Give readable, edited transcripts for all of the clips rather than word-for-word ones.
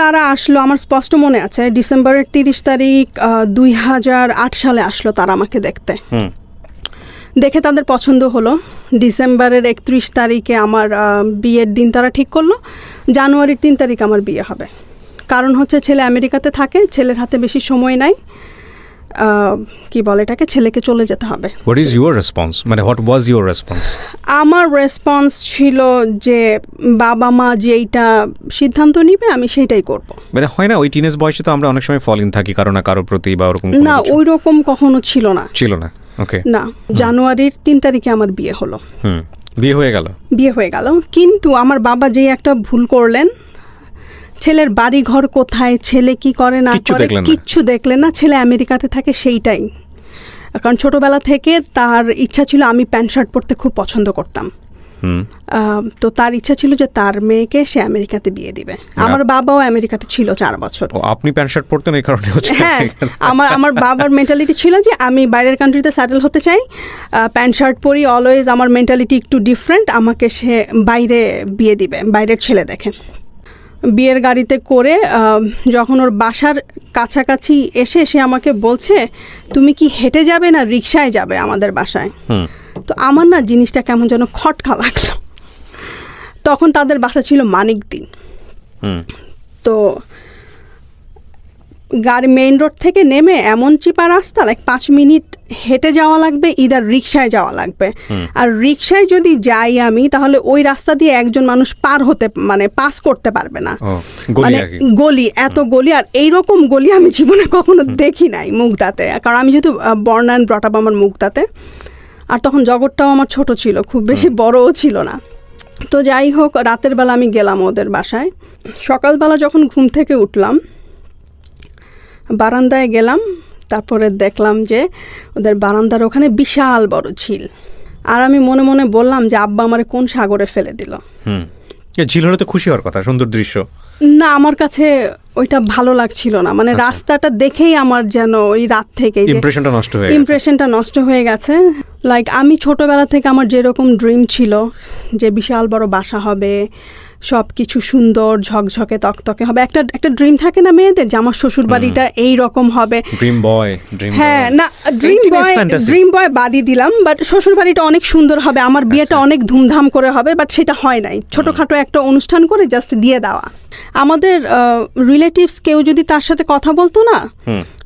তারা আসলো, আমার স্পষ্ট মনে আছে, ডিসেম্বরের 30 তারিখ 2008 সালে আসলো তারা আমাকে দেখতে। দেখে তাদের পছন্দ হলো। ডিসেম্বরের 31 তারিখে আমার বিয়ের দিন তারা ঠিক করলো। জানুয়ারির 3 তারিখ আমার বিয়ে হবে। কারণ হচ্ছে ছেলে আমেরিকাতে থাকে, ছেলের হাতে বেশি সময় নাই, কি বলে এটাকে, ছেলেকে চলে যেতে হবে। হোয়াট ইজ ইউর রেসপন্স, মানে হোয়াট ওয়াজ ইউর রেসপন্স? আমার রেসপন্স ছিল যে বাবা মা যেইটা সিদ্ধান্ত নিবে আমি সেইটাই করব। মানে হয় না ওই টিনেজ বয়সে তো আমরা অনেক সময় ফল ইন থাকি কারো না কারো প্রতি বা ওরকম? না, ওই রকম কখনো ছিল না। ওকে, না, জানুয়ারির 3 তারিখে আমার বিয়ে হলো। বিয়ে হয়ে গেল। কিন্তু আমার বাবা যে একটা ভুল করলেন, ছেলের বাড়ি ঘর কোথায়, ছেলে কি করে না করে কিচ্ছু দেখলেন না। ছেলে আমেরিকাতে থাকে সেইটাই। কারণ ছোটবেলা থেকে তার ইচ্ছা ছিল, আমি প্যান্ট শার্ট পরতে খুব পছন্দ করতাম, তো তার ইচ্ছা ছিল যে তার মেয়েকে সে আমেরিকাতে বিয়ে দিবে। আমার বাবাও আমেরিকাতে ছিল 4 বছর। আপনি প্যান্ট শার্ট পরতেন এই কারণে? হ্যাঁ, আমার বাবার মেন্টালিটি ছিল যে আমি বাইরের কান্ট্রিতে সেটেল হতে চাই, প্যান্ট শার্ট পরি অলওয়েজ। আমার মেন্টালিটি একটু ডিফারেন্ট, আমাকে সে বাইরে বিয়ে দিবে, বাইরের ছেলে দেখে। বিয়ের গাড়িতে করে যখন ওর বাসার কাছাকাছি এসে সে আমাকে বলছে, তুমি কি হেঁটে যাবে না রিক্সায় যাবে আমাদের বাসায়? তো আমার না জিনিসটা কেমন যেন খটকা লাগলো। তখন তাদের বাসা ছিল মানিকদি। তো গাড়ি মেইন রোড থেকে নেমে এমন চিপা রাস্তা, 5 মিনিট হেঁটে যাওয়া লাগবে, ইদার রিক্সায় যাওয়া লাগবে। আর রিক্সায় যদি যাই আমি, তাহলে ওই রাস্তা দিয়ে একজন মানুষ পাস করতে পারবে না। মানে গলি, এত গলি, আর এইরকম গলি আমি জীবনে কখনো দেখি নাই মুগদাতে। কারণ আমি যেহেতু বর্ন অ্যান্ড ব্রট আপ আমার মুগদাতে, আর তখন জগৎটাও আমার ছোট ছিল, খুব বেশি বড়ও ছিল না। তো যাই হোক, রাতের বেলা আমি গেলাম ওদের বাসায়। সকালবেলা যখন ঘুম থেকে উঠলাম, বারান্দায় গেলাম, তারপরে দেখলাম যে ওদের বারান্দার ওখানে বিশাল বড় ঝিল। আর আমি মনে মনে বললাম যে আব্বা আমারে কোন সাগরে ফেলে দিল। ঝিল হলে তো খুশি হওয়ার কথা, সুন্দর দৃশ্য। না, আমার কাছে ওইটা ভালো লাগছিল না। মানে রাস্তাটা দেখেই আমার যেন ওই রাত থেকে ইমপ্রেশনটা নষ্ট হয়ে গেছে। আমি ছোটবেলা থেকে আমার যেরকম ড্রিম ছিল যে বিশাল বড় বাসা হবে, সব কিছু সুন্দর ঝকঝকে তকতকে হবে, একটা ড্রিম থাকে না মেয়েদের, যে আমার শ্বশুর বাড়িটা এই রকম হবে। হ্যাঁ, না ড্রিম বয় বাদই দিলাম, বাট শ্বশুর বাড়িটা অনেক সুন্দর হবে, আমার বিয়েটা অনেক ধুমধাম করে হবে, বাট সেটা হয় নাই। ছোটখাটো একটা অনুষ্ঠান করে জাস্ট দিয়ে দেওয়া। আমাদের রিলেটিভস কেউ যদি তার সাথে কথা বলতো না,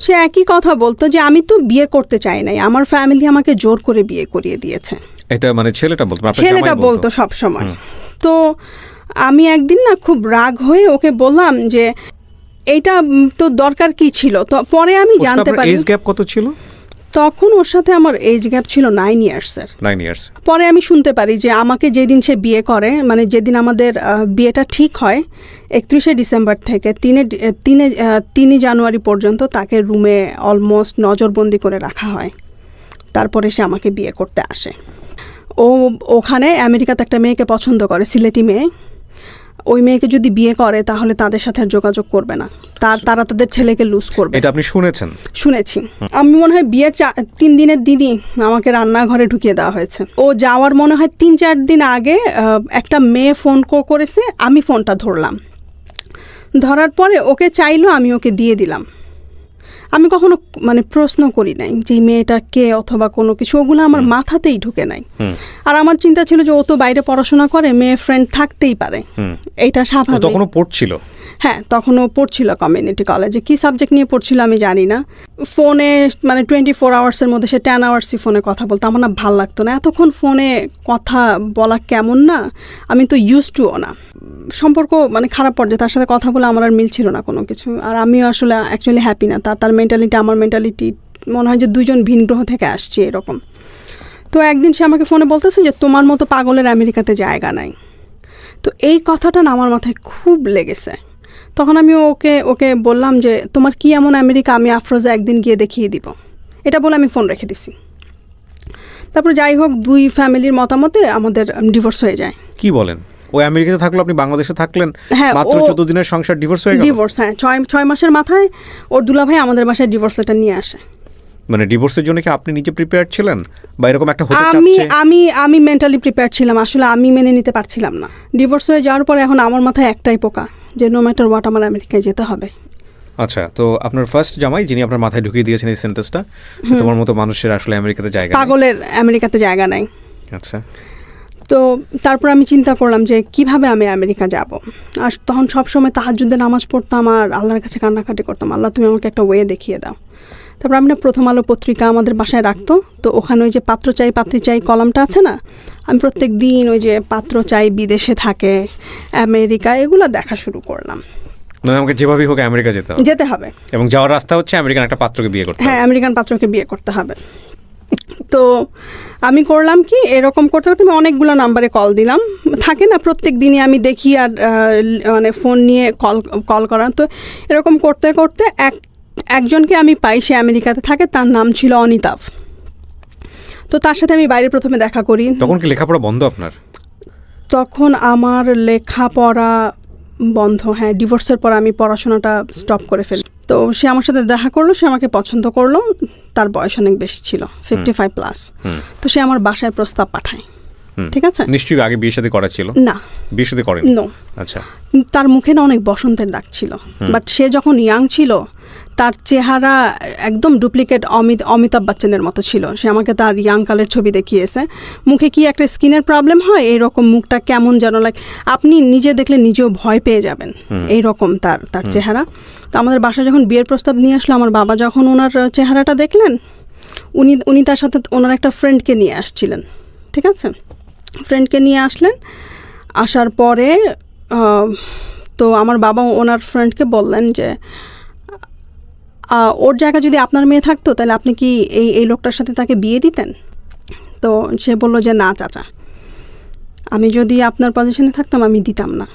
সে একই কথা বলতো যে আমি তো বিয়ে করতে চাই নাই, আমার ফ্যামিলি আমাকে জোর করে বিয়ে করিয়ে দিয়েছে। এটা মানে ছেলেটা বলতো সব সময়। তো আমি একদিন না খুব রাগ হয়ে ওকে বললাম যে এইটা তো দরকার কি ছিল। তো পরে আমি জানতে পারি এজ গ্যাপ কত ছিল তখন। ওর সাথে আমার এজ গ্যাপ ছিল 9 ইয়ার্সের। 9 ইয়ার্স। পরে আমি শুনতে পারি যে আমাকে যেদিন সে বিয়ে করে, মানে যেদিন আমাদের বিয়েটা ঠিক হয়, 31শে ডিসেম্বর থেকে 3 জানুয়ারি পর্যন্ত তাকে রুমে অলমোস্ট নজরবন্দি করে রাখা হয়। তারপরে সে আমাকে বিয়ে করতে আসে। ওখানে আমেরিকাতে একটা মেয়েকে পছন্দ করে, সিলেটি মেয়ে। ওই মেয়েকে যদি বিয়ে করে তাহলে তাদের সাথে আর যোগাযোগ করবে না, তারা তাদের ছেলেকে লুজ করবে। এটা আপনি শুনেছেন? শুনেছি। আমি মনে হয় বিয়ের 3 দিনের দিনই আমাকে রান্নাঘরে ঢুকিয়ে দেওয়া হয়েছে। ও যাওয়ার মনে হয় 3-4 দিন আগে একটা মেয়ে ফোন করেছে, আমি ফোনটা ধরলাম। ধরার পরে ওকে চাইলো, আমি ওকে দিয়ে দিলাম। আমি কখনো প্রশ্ন করি নাই যে মেয়েটা কে অথবা কোনো কিছু, ওগুলো আমার মাথাতেই ঢুকে নাই। আর আমার চিন্তা ছিল যে ও তো বাইরে পড়াশোনা করে, মেয়ে ফ্রেন্ড থাকতেই পারে, এটা স্বাভাবিক। তখনও পড়ছিল? হ্যাঁ, তখনও পড়ছিল কমিউনিটি কলেজে। কি সাবজেক্ট নিয়ে পড়ছিল আমি জানি না। ফোনে 24 আওয়ার্সের মধ্যে সে 10 আওয়ার্সই ফোনে কথা বলতো। আমার না ভাল লাগতো না এতক্ষণ ফোনে কথা বলা, কেমন না, আমি তো ইউজ টুও না। সম্পর্ক খারাপ পর্যায়ে তার সাথে কথা বলে আমার আর মিলছিল না কোনো কিছু। আর আমিও আসলে অ্যাকচুয়ালি হ্যাপি না। তার মেন্টালিটি আমার মেন্টালিটি মনে হয় যে 2জন ভিন গ্রহ থেকে আসছি এরকম। তো একদিন সে আমাকে ফোনে বলতেছে যে তোমার মতো পাগলের আমেরিকাতে জায়গা নাই। তো এই কথাটা না আমার মাথায় খুব লেগেছে। তখন আমি ওকে বললাম যে তোমার কি এমন আমেরিকা, আমি আফরোজা একদিন গিয়ে দেখিয়ে দিব। এটা বলে আমি ফোন রেখে দিছি। তারপর যাই হোক, 2 ফ্যামিলির মতামতে আমাদের ডিভোর্স হয়ে যায়। কি বলেন? ওই আমেরিকাতে থাকলো, আপনি বাংলাদেশে থাকলেন, মাত্র 14 দিনের সংসার ডিভোর্স হয়ে গেল? ডিভোর্স, হ্যাঁ। 6 মাসের মাথায় ওর দুলাভাই আমাদের বাসায় ডিভোর্স লেটার নিয়ে আসে। মানে ডিভোর্সের জন্য কি আপনি নিজে প্রিপেয়ার ছিলেন বা এরকম একটা হতে আমি চাচ্ছে? আমি আমি মেন্টালি প্রিপেয়ার ছিলাম, আসলে আমি মেনে নিতে পারছিলাম না। ডিভোর্স হয়ে যাওয়ার পরে এখন আমার মাথায় একটাই পোকা যে নো ম্যাটার হোয়াট আমার আমেরিকায় যেতে হবে। আচ্ছা, তো আপনার ফার্স্ট জামাই যিনি আপনার মাথায় ঢুকিয়ে দিয়েছেন এই সেন্টেন্সটা, তোমার মতো মানুষের আসলে আমেরিকাতে জায়গা নেই। পাগলের আমেরিকাতে জায়গা নাই। আচ্ছা, তো তারপর আমি চিন্তা করলাম যে কিভাবে আমি আমেরিকা যাব। আর তখন সবসময় তাহাজ্জুদে নামাজ পড়তাম আর আল্লাহর কাছে কান্নাকাটি করতাম, আল্লাহ তুমি আমাকে একটা ওয়ে দেখিয়ে দাও। তারপর আমি না প্রথম আলো পত্রিকা আমাদের বাসায় রাখতো, তো ওখানে ওই যে পাত্র চাই পাত্রী চাই কলামটা আছে না, আমি প্রত্যেক দিন ওই যে পাত্র চাই বিদেশে থাকে আমেরিকা এগুলো দেখা শুরু করলাম। মানে আমাকে যেভাবেই হোক আমেরিকা যেতে হবে এবং যাওয়ার রাস্তা হচ্ছে আমেরিকান একটা পাত্রকে বিয়ে করতে হবে। হ্যাঁ, আমেরিকান পাত্রকে বিয়ে করতে হবে। তো আমি করলাম কি, এরকম করতে করতে আমি অনেকগুলো নাম্বারে কল দিলাম, থাকে না প্রত্যেক দিনই আমি দেখি আর মানে ফোন নিয়ে কল করা। তো এরকম করতে করতে একজনকে আমি পাই, সে আমেরিকাতে থাকে, তার নাম ছিল অনিতাভ। তো তার সাথে আমি বাইরে প্রথমে দেখা করি। তখন কি লেখাপড়া বন্ধ আপনার? তখন আমার লেখাপড়া বন্ধ, হ্যাঁ, ডিভোর্সের পর আমি পড়াশোনাটা স্টপ করে ফেলি। তো সে আমার সাথে দেখা করলো, সে আমাকে পছন্দ করলো, তার বয়স অনেক বেশি ছিল, 55+। তো সে আমার বাসায় প্রস্তাব পাঠায়, ঠিক আছে। নিশ্চয়ই আগে বিয়ে শাদী করা ছিল? না, বিয়ে শাদী করেন? নো। আচ্ছা, তার মুখে না অনেক বসন্তের দাগ ছিল, বাট সে যখন ইয়াং ছিল তার চেহারা একদম ডুপ্লিকেট অমিতাভ বচ্চনের মতো ছিল। সে আমাকে তার ইয়াং কালের ছবি দেখিয়েছে, মুখে কি একটা স্কিনের প্রবলেম হয় এইরকম, মুখটা কেমন যেন আপনি নিজে দেখলে নিজেও ভয় পেয়ে যাবেন এইরকম তার চেহারা। তো আমাদের বাসায় যখন বিয়ের প্রস্তাব নিয়ে আসলো, আমার বাবা যখন ওনার চেহারাটা দেখলেন, উনি তার সাথে ওনার একটা ফ্রেন্ডকে নিয়ে আসছিলেন, ঠিক আছে। ফ্রেন্ডকে নিয়ে আসলেন, আসার পরে তো আমার বাবা ওনার ফ্রেন্ডকে বললেন যে ওর জায়গা যদি আপনার মেয়ে থাকতো তাহলে আপনি কি এই লোকটার সাথে তাকে বিয়ে দিতেন? তো সে বললো যে না চাচা, আমি যদি আপনার পজিশনে থাকতাম আমি দিতাম না।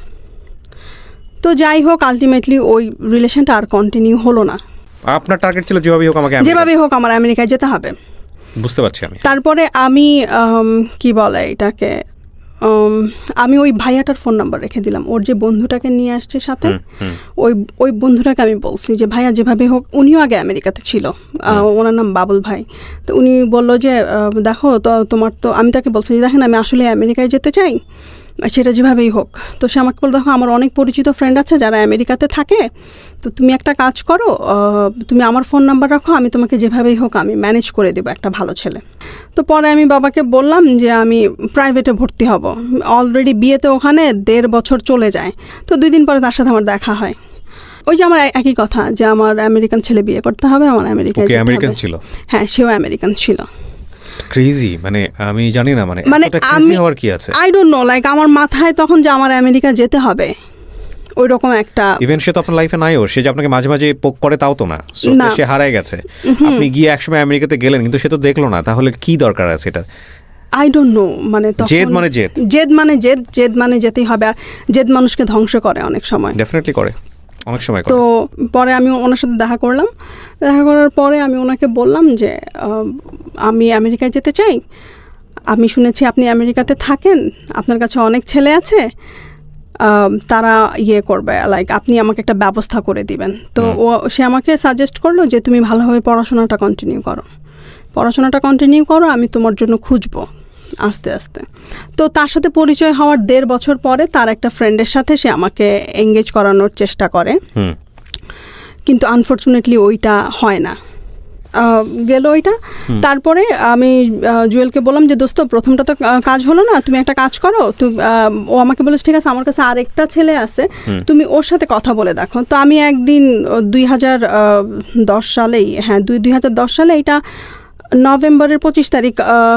তো যাই হোক, আলটিমেটলি ওই রিলেশনটা আর কন্টিনিউ হলো না। আপনার টার্গেট ছিল যেভাবেই হোক আমার আমেরিকায় যেতে হবে। বুঝতে পারছি আমি। তারপরে আমি কি বলে এটাকে, আমি ওই ভাইয়াটার ফোন নাম্বার রেখে দিলাম, ওর যে বন্ধুটাকে নিয়ে আসছে সাথে, ওই বন্ধুটাকে আমি বলছি যে ভাইয়া যেভাবে হোক, উনিও আগে আমেরিকাতে ছিল, ওনার নাম বাবুল ভাই। তো উনি বললো যে দেখো তো তোমার, তো আমি তাকে বলছি যে দেখেন আমি আসলে আমেরিকায় যেতে চাই, সেটা যেভাবেই হোক। তো সে আমাকে বললো দেখো আমার অনেক পরিচিত ফ্রেন্ড আছে যারা আমেরিকাতে থাকে, তো তুমি একটা কাজ করো, তুমি আমার ফোন নাম্বার রাখো, আমি তোমাকে যেভাবেই হোক আমি ম্যানেজ করে দেবো একটা ভালো ছেলে। তো পরে আমি বাবাকে বললাম যে আমি প্রাইভেটে ভর্তি হব, অলরেডি বিয়েতে ওখানে 1.5 বছর চলে যায়। তো 2 দিন পরে তার সাথে আমার দেখা হয়, ওই যে আমার একই কথা যে আমার আমেরিকান ছেলে বিয়ে করতে হবে, আমার আমেরিকায় যেতে হবে। আমেরিকান ছিল? হ্যাঁ, সেও আমেরিকান ছিল। ক্রেজি, মানে আমি জানি না, মানে আমি হওয়ার কি আছে, আই ডোন্ট নো, আমার মাথায় তখন যে আমার আমেরিকা যেতে হবে ওই রকম একটা ইভেন সে তো আপনার লাইফে নাইও, সে যে আপনাকে মাঝে মাঝে পোক করে তাও তো না, সে হারায় গেছে। আপনি গিয়ে একসময় আমেরিকাতে গেলেন কিন্তু সে তো দেখলো না, তাহলে কি দরকার আছে এটা? আই ডোন্ট নো, মানে জেদ মানে জেদ মানে যেতেই হবে, আর জেদ মানুষকে ধ্বংস করে অনেক সময়, ডেফিনেটলি করে, অনেক সময় করে। তো পরে আমি ওনার সাথে দেখা করলাম, দেখা করার পরে আমি ওনাকে বললাম যে আমি আমেরিকায় যেতে চাই, আমি শুনেছি আপনি আমেরিকাতে থাকেন, আপনার কাছে অনেক ছেলে আছে, তারা করবে, আপনি আমাকে একটা ব্যবস্থা করে দিবেন। তো সে আমাকে সাজেস্ট করলো যে তুমি ভালোভাবে পড়াশোনাটা কন্টিনিউ করো, আমি তোমার জন্য খুঁজবো আস্তে আস্তে। তো তার সাথে পরিচয় হওয়ার 1.5 বছর পরে তার একটা ফ্রেন্ডের সাথে সে আমাকে এঙ্গেজ করানোর চেষ্টা করে, কিন্তু আনফর্চুনেটলি ওইটা হয় না, গেল ওইটা। তারপরে আমি জুয়েলকে বললাম যে দোস্ত প্রথমটা তো কাজ হলো না, তুমি একটা কাজ করো। ও আমাকে বলেছে ঠিক আছে, আমার কাছে আরেকটা ছেলে আছে, তুমি ওর সাথে কথা বলে দেখো। তো আমি একদিন 2010 সালেই, হ্যাঁ 2010 সালে, এটা নভেম্বরের 25 তারিখ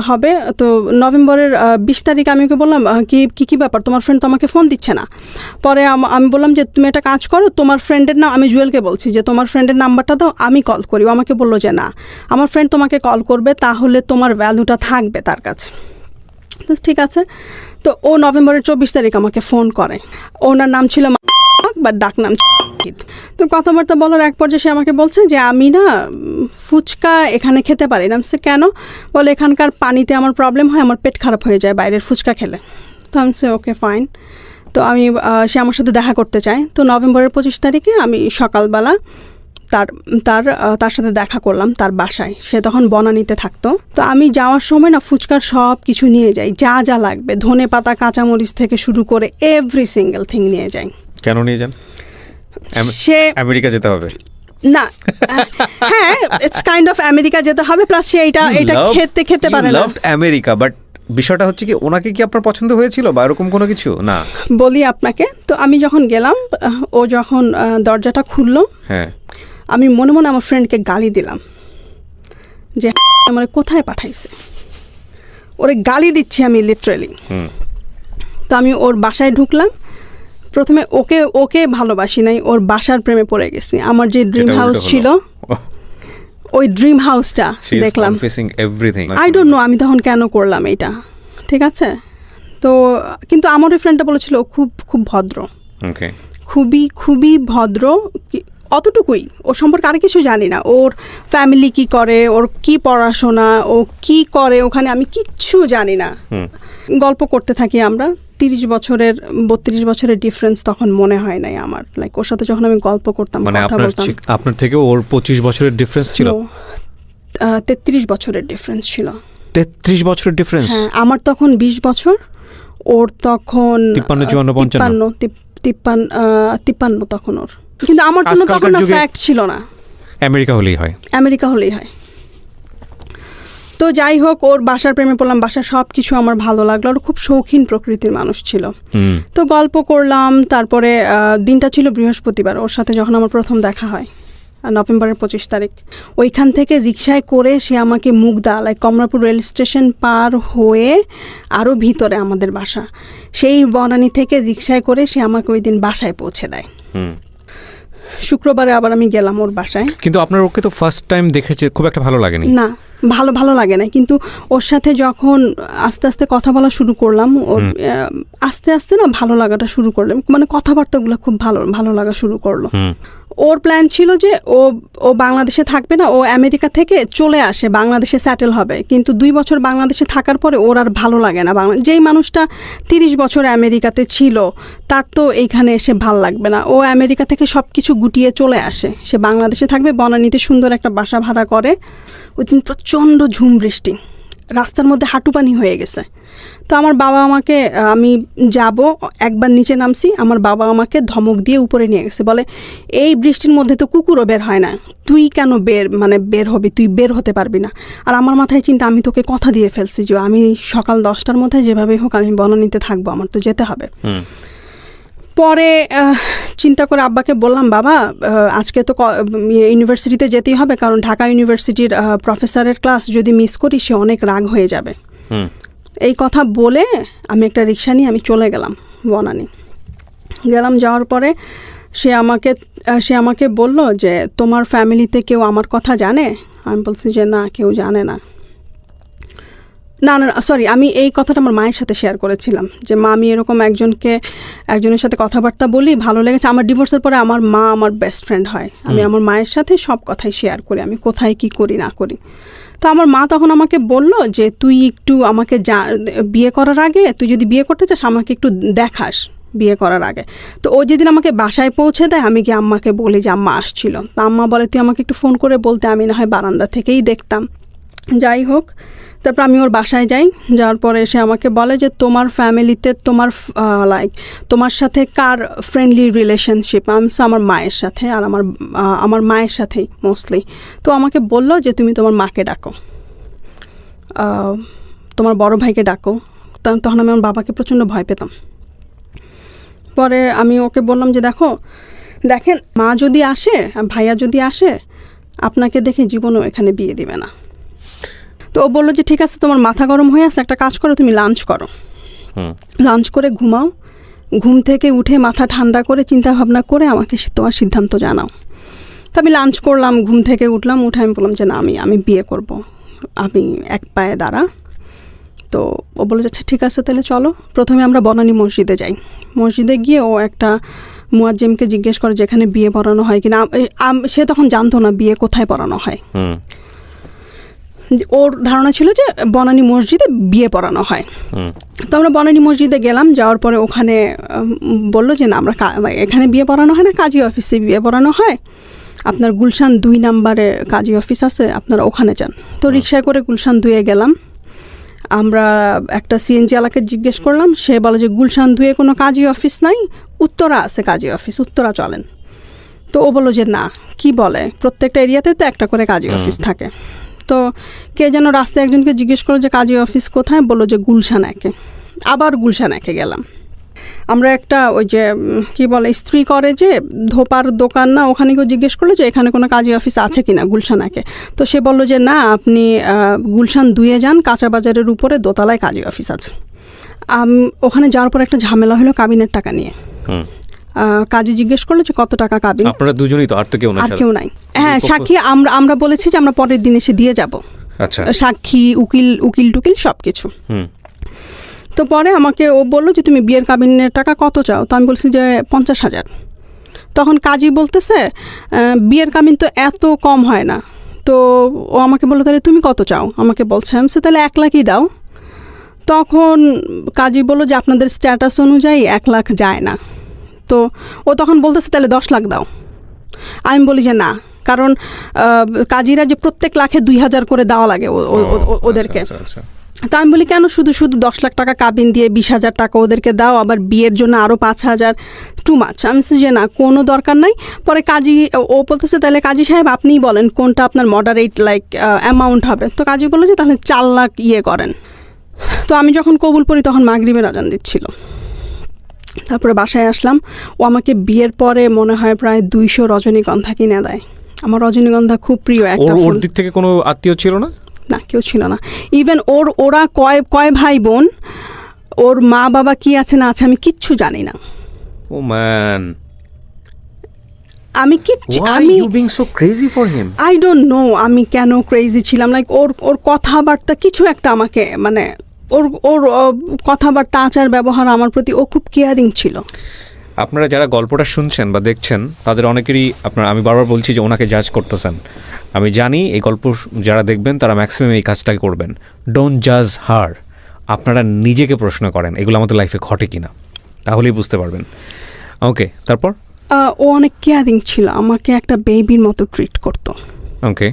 হবে, তো নভেম্বরের 20 তারিখ আমি ওকে বললাম কি ব্যাপার, তোমার ফ্রেন্ড তো আমাকে ফোন দিচ্ছে না। পরে আমি বললাম যে তুমি একটা কাজ করো, তোমার ফ্রেন্ডের নাম, আমি জুয়েলকে বলছি যে তোমার ফ্রেন্ডের নাম্বারটা দাও, আমি কল করি। ও আমাকে বললো যে না, আমার ফ্রেন্ড তোমাকে কল করবে, তাহলে তোমার ভ্যালুটা থাকবে তার কাছে। ঠিক আছে, তো ও নভেম্বরের 24 তারিখ আমাকে ফোন করে, ওনার নাম ছিল বা ডাক নাম। তো কথাবার্তা বলার এক পর্যায়ে সে আমাকে বলছে যে আমি না ফুচকা এখানে খেতে পারি না। সে কেন? বলে এখানকার পানিতে আমার প্রবলেম হয়, আমার পেট খারাপ হয়ে যায় বাইরের ফুচকা খেলে। তো আমি সে ওকে ফাইন। তো সে আমার সাথে দেখা করতে চায়। তো নভেম্বরের 25 তারিখে আমি সকালবেলা তার সাথে দেখা করলাম তার বাসায়। সে তখন বনানীতে থাকতো। তো আমি যাওয়ার সময় না ফুচকার সব কিছু নিয়ে যাই, যা যা লাগবে, ধনে পাতা কাঁচামরিচ থেকে শুরু করে এভরি সিঙ্গেল থিং নিয়ে যাই। কেন নিয়ে যান? সে আমেরিকা যেতে হবে না, হ্যাঁ ইটস কাইন্ড অফ আমেরিকা যেতে হবে, প্লাস সে এটা খেতে পারে না। আমেরিকা, বাট বিষয়টা হচ্ছে কি, ওনাকে কি আপনার পছন্দ হয়েছিল বা এরকম কোনো কিছু? না, বলি আপনাকে। তো আমি যখন গেলাম, ও যখন দরজাটা খুললো, হ্যাঁ, আমি মনে মনে আমার ফ্রেন্ডকে গালি দিলাম যে আমার কোথায় পাঠাইছে, ওরে গালি দিচ্ছি আমি লিটারেলি। তো আমি ওর বাসায় ঢুকলাম। প্রথমে ওকে ভালোবাসি নাই, ওর বাসার প্রেমে পড়ে গেছি। আমার যে ড্রিম হাউস ছিল, ওই ড্রিম হাউসটা দেখলাম। আই ডোন্ট নো আমি তখন কেন করলাম এটা, ঠিক আছে? তো কিন্তু আমার ওই ফ্রেন্ডটা বলেছিল খুব খুব ভদ্র, খুবই ভদ্র, অতটুকুই। ওর সম্পর্কে আর কিছু জানি না, ওর ফ্যামিলি কি করে, ওর কি পড়াশোনা, ও কি করে ওখানে, আমি কিচ্ছু জানি না। গল্প করতে থাকি আমরা। 32 বছরের ডিফারেন্স তখন মনে হয় নাই আমার। লাইক ওর সাথে যখন আমি গল্প করতাম, কথা বলতাম। আপনার থেকে ওর 25 বছরের ডিফারেন্স ছিল? 33 বছরের ডিফারেন্স ছিল। 33 বছরের ডিফারেন্স? হ্যাঁ, আমার তখন 20 বছর, ওর তখন 53 তখন ওর। কিন্তু আমার জন্য তখন ফ্যাক্ট ছিল না, আমেরিকা হলেই হয়। তো যাই হোক, ওর বাসার প্রেমে পড়লাম। বাসার সব কিছু আমার ভালো লাগলো। ওর খুব শৌখিন প্রকৃতির মানুষ ছিল। তো গল্প করলাম। তারপরে দিনটা ছিল বৃহস্পতিবার। ওর সাথে যখন আমার প্রথম দেখা হয়, নভেম্বরের 25 তারিখ, ওইখান থেকে রিক্সায় করে সে আমাকে Mugda, like Kamalapur rail station পার হয়ে আরও ভিতরে আমাদের বাসা, সেই বনানী থেকে রিক্সায় করে সে আমাকে ওই দিন বাসায় পৌঁছে দেয়। শুক্রবারে আবার আমি গেলাম ওর বাসায়। কিন্তু আপনার ওকে তো ফার্স্ট টাইম দেখেছে, খুব একটা ভালো লাগেনি? না, ভালো লাগে না। কিন্তু ওর সাথে যখন আস্তে আস্তে কথা বলা শুরু করলাম, ওর আস্তে আস্তে না ভালো লাগাটা শুরু করলাম, মানে কথাবার্তাগুলো খুব ভালো লাগা শুরু করলো। ওর প্ল্যান ছিল যে ও বাংলাদেশে থাকবে না, ও আমেরিকা থেকে চলে আসে, বাংলাদেশে সেটেল হবে। কিন্তু 2 বছর বাংলাদেশে থাকার পরে ওর আর ভালো লাগে না। যেই মানুষটা 30 বছর আমেরিকাতে ছিল, তার তো এইখানে এসে ভাল লাগবে না। ও আমেরিকা থেকে সব কিছু গুটিয়ে চলে আসে, সে বাংলাদেশে থাকবে, বনানীতে সুন্দর একটা বাসা ভাড়া করে। ওই দিন প্রচণ্ড ঝুম বৃষ্টি, রাস্তার মধ্যে হাঁটু পানি হয়ে গেছে। তো আমার বাবা আমাকে, আমি যাব, একবার নিচে নামছি, আমার বাবা আমাকে ধমক দিয়ে উপরে নিয়ে গেছে, বলে এই বৃষ্টির মধ্যে তো কুকুরও বের হয় না, তুই কেন বের হবি, তুই বের হতে পারবি না। আর আমার মাথায় চিন্তা, আমি তোকে কথা দিয়ে ফেলছি যে আমি সকাল 10টার মধ্যে যেভাবেই হোক আমি বনানীতে থাকবো, আমার তো যেতে হবে। পরে চিন্তা করে আব্বাকে বললাম, বাবা আজকে তো ইউনিভার্সিটিতে যেতেই হবে, কারণ ঢাকা ইউনিভার্সিটির প্রফেসরের ক্লাস যদি মিস করি সে অনেক রাগ হয়ে যাবে। এই কথা বলে আমি একটা রিক্সা নিয়ে আমি চলে গেলাম বনানী। যাওয়ার পরে সে আমাকে বলল যে তোমার ফ্যামিলিতে কেউ আমার কথা জানে? আমি বলছি যে না, কেউ জানে না। সরি, আমি এই কথাটা আমার মায়ের সাথে শেয়ার করেছিলাম যে মা, আমি এরকম একজনের সাথে কথাবার্তা বলি, ভালো লেগেছে। আমার ডিভোর্সের পরে আমার মা আমার বেস্ট ফ্রেন্ড হয়। আমি আমার মায়ের সাথে সব কথাই শেয়ার করি, আমি কোথায় কি করি না করি। তো আমার মা তখন আমাকে বলল যে তুই একটু আমাকে বিয়ে করার আগে, তুই যদি বিয়ে করতে চাস আমাকে একটু দেখাস বিয়ে করার আগে। তো ও যেদিন আমাকে বাসায় পৌঁছে দেয়, আমি গিয়ে আম্মাকে বলি যে আম্মা আসছিল। তো আম্মা বলে তুই আমাকে একটু ফোন করে বলতে, আমি না হয় বারান্দা থেকেই দেখতাম। যাই হোক, তারপর আমি ওর বাসায় যাওয়ার পরে সে আমাকে বলে যে তোমার ফ্যামিলিতে তোমার সাথে কার ফ্রেন্ডলি রিলেশনশিপ? আমার মায়ের সাথে, আর আমার মায়ের সাথেই মোস্টলি। তো আমাকে বলল যে তুমি তোমার মাকে ডাকো, তোমার বড় ভাইকে ডাকো। তখন আমি আমার বাবাকে প্রচণ্ড ভয় পেতাম। পরে আমি ওকে বললাম যে দেখেন মা যদি আসে, ভাইয়া যদি আসে, আপনাকে দেখে জীবনও এখানে বিয়ে দিবে না। তো ও বললো যে ঠিক আছে, তোমার মাথা গরম হয়ে আছে, একটা কাজ করো, তুমি লাঞ্চ করো, লাঞ্চ করে ঘুমাও, ঘুম থেকে উঠে মাথা ঠান্ডা করে চিন্তা ভাবনা করে আমাকে তোমার সিদ্ধান্ত জানাও। তো আমি লাঞ্চ করলাম, ঘুম থেকে উঠলাম, উঠে আমি বললাম যে না, আমি বিয়ে করব, আমি এক পায়ে দাঁড়া। তো ও বলে যে ঠিক আছে তাহলে চলো। প্রথমে আমরা বনানী মসজিদে যাই। মসজিদে গিয়ে ও একটা মুয়াজ্জিমকে জিজ্ঞেস করে যেখানে বিয়ে পড়ানো হয় কিনা। সে তখন জানতো না বিয়ে কোথায় পড়ানো হয়। ওর ধারণা ছিল যে বনানী মসজিদে বিয়ে পড়ানো হয়। তো আমরা বনানী মসজিদে গেলাম। যাওয়ার পরে ওখানে বললো যে না, আমরা এখানে বিয়ে পড়ানো হয় না, কাজী অফিসে বিয়ে পড়ানো হয়। আপনার গুলশান 2 নম্বরে কাজী অফিস আছে, আপনারা ওখানে যান। তো রিক্সায় করে গুলশান 2-এ গেলাম। আমরা একটা সিএনজি এলাকায় জিজ্ঞেস করলাম, সে বলে যে গুলশান 2-এ কোনো কাজী অফিস নাই, উত্তরা আছে কাজী অফিস, উত্তরা চলেন। তো ও বললো যে না, কি বলে, প্রত্যেকটা এরিয়াতে তো একটা করে কাজী অফিস থাকে। তো কে যেন রাস্তায় একজনকে জিজ্ঞেস করলো যে কাজী অফিস কোথায়, বললো যে গুলশান 1-এ। আবার গুলশান 1-এ গেলাম। আমরা একটা ওই যে কি বলে ইস্ত্রি করে যে ধোপার দোকান না, ওখানে কেউ জিজ্ঞেস করলো যে এখানে কোনো কাজী অফিস আছে কি না গুলশান 1-এ। তো সে বললো যে না, আপনি গুলশান 2-এ যান, কাঁচা বাজারের উপরে দোতলায় কাজী অফিস আছে। ওখানে যাওয়ার পর একটা ঝামেলা হলো কাবিনের টাকা নিয়ে। কাজী জিজ্ঞেস করলো যে কত টাকা কাবিন। আপনারা দুজনেই তো, আর তো কেউ না? আর কেউ নাই। হ্যাঁ, সাক্ষী আমরা বলেছি যে আমরা পরের দিন এসে দিয়ে যাব। আচ্ছা, সাক্ষী, উকিল টুকিল সব কিছু। তো পরে আমাকে ও বললো যে তুমি বিয়ের কাবিনের টাকা কত চাও? তো আমি বলছি যে 50,000। তখন কাজী বলতেছে বিয়ের কাবিন তো এত কম হয় না। তো ও আমাকে বললো তাহলে তুমি কত চাও? আমাকে বলছে আমি তাহলে 1 লাখই দাও। তখন কাজী বললো যে আপনাদের স্ট্যাটাস অনুযায়ী 1 লাখ যায় না। তো ও তখন বলতেছে তাহলে 10 লাখ দাও। আমি বলি যে না, কারণ কাজীরা যে প্রত্যেক লাখে 2,000 করে দেওয়া লাগে ওদেরকে। তা আমি বলি কেন শুধু 10 লাখ টাকা কাবিন দিয়ে 20,000 টাকা ওদেরকে দাও, আবার বিয়ের জন্য আরও 5,000, টু মাচ। আমি যে না, কোনো দরকার নাই। পরে কাজী ও বলতেছে তাহলে কাজী সাহেব আপনিই বলেন কোনটা আপনার মডারেট অ্যামাউন্ট হবে। তো কাজী বললো যে তাহলে 4 লাখ করেন। তো আমি যখন কবুল পড়ি তখন মাগরিবের আজান দিচ্ছিল। তারপরে বাসায় আসলাম। ও আমাকে বিয়ের পরে মনে হয় প্রায় 200 রজনীগন্ধা কিনে দেয়। আমার রজনীগন্ধা খুব প্রিয় একটা ফুল। ওর দিক থেকে কোনো আত্মীয় ছিল না? না, কেউ ছিল না। ইভেন ওরা কয় ভাই বোন, ওর মা বাবা কি আছে না আছে আমি কিচ্ছু জানি না। ও ম্যান, আমি কিচ্ছু, you being so crazy for him? I don't know আমি কেন ক্রেজি ছিলাম। ওর কথাবার্তা কিছু একটা আমাকে মানে ওর কথাবার্তা, আচার ব্যবহার আমার প্রতি ও খুব কেয়ারিং ছিল। আপনারা যারা গল্পটা শুনছেন বা দেখছেন তাদের অনেকেরই আমি বারবার বলছি যে ওনাকে জাজ করতেছেন। আমি জানি এই গল্প যারা দেখবেন তারা ম্যাক্সিমাম এই কাজটাকে করবেন। ডোন্ট জাজ হার। আপনারা নিজেকে প্রশ্ন করেন এগুলো আমাদের লাইফে ঘটে কিনা, তাহলেই বুঝতে পারবেন। ওকে, তারপর? ও অনেক কেয়ারিং ছিল, আমাকে একটা বেবির মতো ট্রিট করতো। ওকে,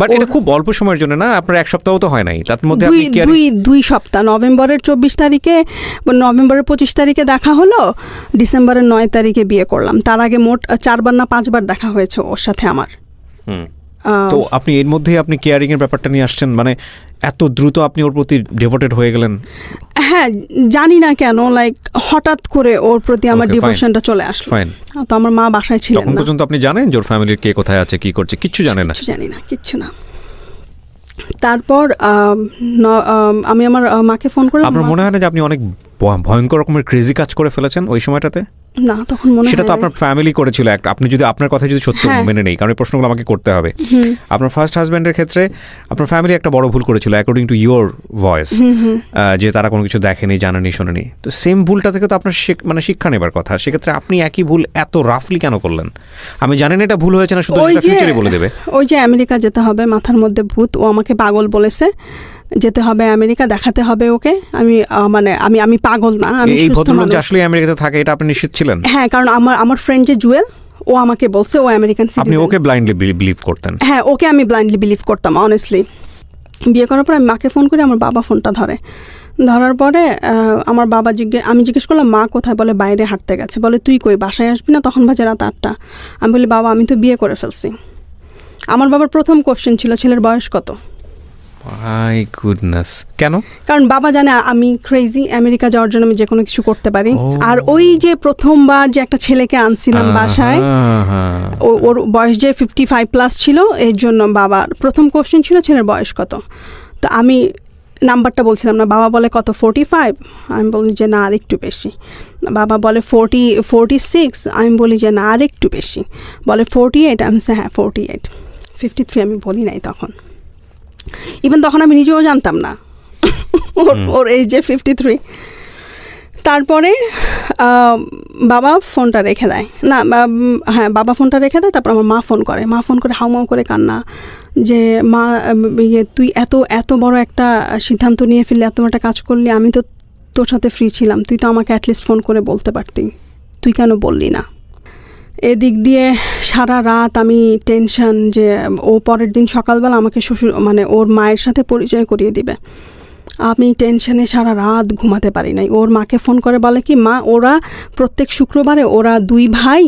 বাট এটা খুব অল্প সময়ের জন্য না, আপনার 1 সপ্তাহ তো হয় নাই, তার মধ্যে আপনি দুই সপ্তাহ। নভেম্বরের 24 তারিখে, নভেম্বরের 25 তারিখে দেখা হলো, ডিসেম্বরের 9 তারিখে বিয়ে করলাম। তার আগে মোট 4 বার না 5 বার দেখা হয়েছে ওর সাথে আমার। তো আপনি এর মধ্যেই আপনি কেয়ারিং এর ব্যাপারটা নিয়ে আসছেন, মানে এত দ্রুত আপনি ওর প্রতি ডিভোটেড হয়ে গেলেন? হ্যাঁ, জানি না কেন, হঠাৎ করে ওর প্রতি আমার ডিভোশনটা চলে আসলো। তো আমার মা বাসায় ছিলেন না। তখন পর্যন্ত আপনি জানেন যে ওর ফ্যামিলির কে কোথায় আছে, কি করছে? কিচ্ছু জানেন না? জানি না, কিচ্ছু না। তারপর আমি আমার মাকে ফোন করলাম। আপনার মনে হয় না যে আপনি অনেক ভয়ঙ্কর রকমের ক্রেজি কাজ করে ফেলেছেন ওই সময়টাতে? না, তখন মনে হয় সেটা তো আপনার ফ্যামিলি করেছিল একটা। আপনি যদি আপনার কথা যদি সত্য মেনে নেই, কারণ এই প্রশ্নগুলো আমাকে করতে হবে। আপনার ফার্স্ট হাজব্যান্ডের ক্ষেত্রে আপনার ফ্যামিলি একটা বড় ভুল করেছিল অ্যাকর্ডিং টু ইউর ভয়েস, যে তারা কোনো কিছু দেখেনি, জানেনি, শোনেনি। তো সেম ভুলটা থেকে তো আপনার শিক্ষা নেবার কথা। সেক্ষেত্রে আপনি একই ভুল এত রাফলি কেন করলেন? আমি জানি না এটা ভুল হয়েছে না, শুধু ফিউচারে বলে দেবে। ওই যে আমেরিকা যেতে হবে, মাথার মধ্যে ভূত। ও আমাকে পাগল বলেছে, যেতে হবে আমেরিকা, দেখাতে হবে ওকে। আমি পাগল না, আমি এই ভদ্রলোক যে আসলে আমেরিকাতে থাকে এটা আপনি নিশ্চিত ছিলেন? হ্যাঁ, কারণ আমার ফ্রেন্ড যে জুয়েল, ও আমাকে বলছে ও আমেরিকান সিটিজেন। আপনি ওকে ব্লাইন্ডলি বিলিভ করতেন? হ্যাঁ, ওকে আমি ব্লাইন্ডলি বিলিভ করতাম অনেস্টলি। বিয়ে করার পর আমি মাকে ফোন করি, আমার বাবা ফোনটা ধরার পরে আমার বাবা আমি জিজ্ঞেস করলাম মা কোথায়? বলে বাইরে হাঁটতে গেছে। বলে তুই কই, বাসায় আসবি না? তখন বাজে রাত 8টা। আমি বলি বাবা আমি তো বিয়ে করে ফেলছি। আমার বাবার প্রথম কোশ্চেন ছিল ছেলের বয়স কত। মাই গুডনেস, কেন? কারণ বাবা জানে আমি ক্রেজি, আমেরিকা যাওয়ার জন্য আমি যে কোনো কিছু করতে পারি। আর ওই যে প্রথমবার যে একটা ছেলেকে আনছিলাম বাসায়, ওর বয়স যে 55+ ছিল, এর জন্য বাবার প্রথম কোশ্চেন ছিল ছেলের বয়স কত। তো আমি নাম্বারটা বলছিলাম না। বাবা বলে কত, 45? আমি বলি যে না, আর একটু বেশি। বাবা বলে 46? আমি বলি যে না, আর একটু বেশি। বলে 48? আমি হ্যাঁ 48। 53 আমি বলি নাই তখন। ইভেন তখন আমি নিজেও জানতাম না ওর এই যে 53। তারপরে বাবা ফোনটা রেখে দেয়। না, হ্যাঁ, বাবা ফোনটা রেখে দেয়। তারপর আমার মা ফোন করে হাউমাউ করে কান্না, যে মা তুই এত বড় একটা সিদ্ধান্ত নিয়ে ফেললি, এত একটা কাজ করলি, আমি তো তোর সাথে ফ্রি ছিলাম, তুই তো আমাকে অ্যাটলিস্ট ফোন করে বলতে পারতি, তুই কেন বললি না? এদিক দিয়ে সারা রাত আমি টেনশন যে ও পরের দিন সকালবেলা আমাকে শ্বশুর মানে ওর মায়ের সাথে পরিচয় করিয়ে দিবে। আমি টেনশনে সারা রাত ঘুমাতে পারি নাই। ওর মাকে ফোন করে বলে কি, মা ওরা প্রত্যেক শুক্রবারে ওরা 2 ভাই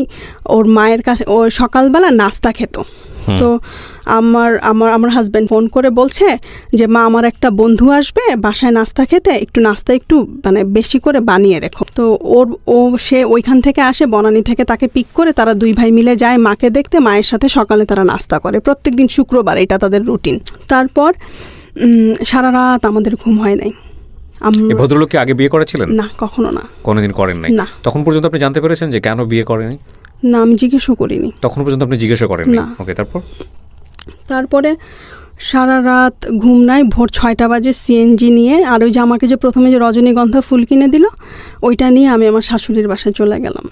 ওর মায়ের কাছে ওর সকালবেলা নাস্তা খেত। তো আমার হাজব্যান্ড ফোন করে বলছে যে মা আমার একটা বন্ধু আসবে বাসায় নাস্তা খেতে, নাস্তা একটু মানে বেশি করে বানিয়ে রেখো। তো সে ওইখান থেকে আসে, বনানী থেকে তাকে পিক করে তারা 2 ভাই মিলে যায় মাকে দেখতে। মায়ের সাথে সকালে তারা নাস্তা করে প্রত্যেকদিন শুক্রবার, এটা তাদের রুটিন। তারপর সারা রাত আমাদের ঘুম হয় নাই। এই ভদ্রলোককে আগে বিয়ে করেছিলেন? না, কখনো না। কোনোদিন করেন নাই? না। তখন পর্যন্ত আপনি জানতে পেরেছেন যে কেন বিয়ে করেনি? না, আমি জিজ্ঞেসও করিনি। তখন পর্যন্ত আপনি জিজ্ঞাসা করেননি? ওকে, তারপরে সারা রাত ঘুম নাই। ভোর 6টা বাজে সিএনজি নিয়ে, আর ওই যে আমাকে যে প্রথমে যে রজনীগন্ধা ফুল কিনে দিল ওইটা নিয়ে আমি আমার শাশুড়ির বাসায় চলে গেলাম।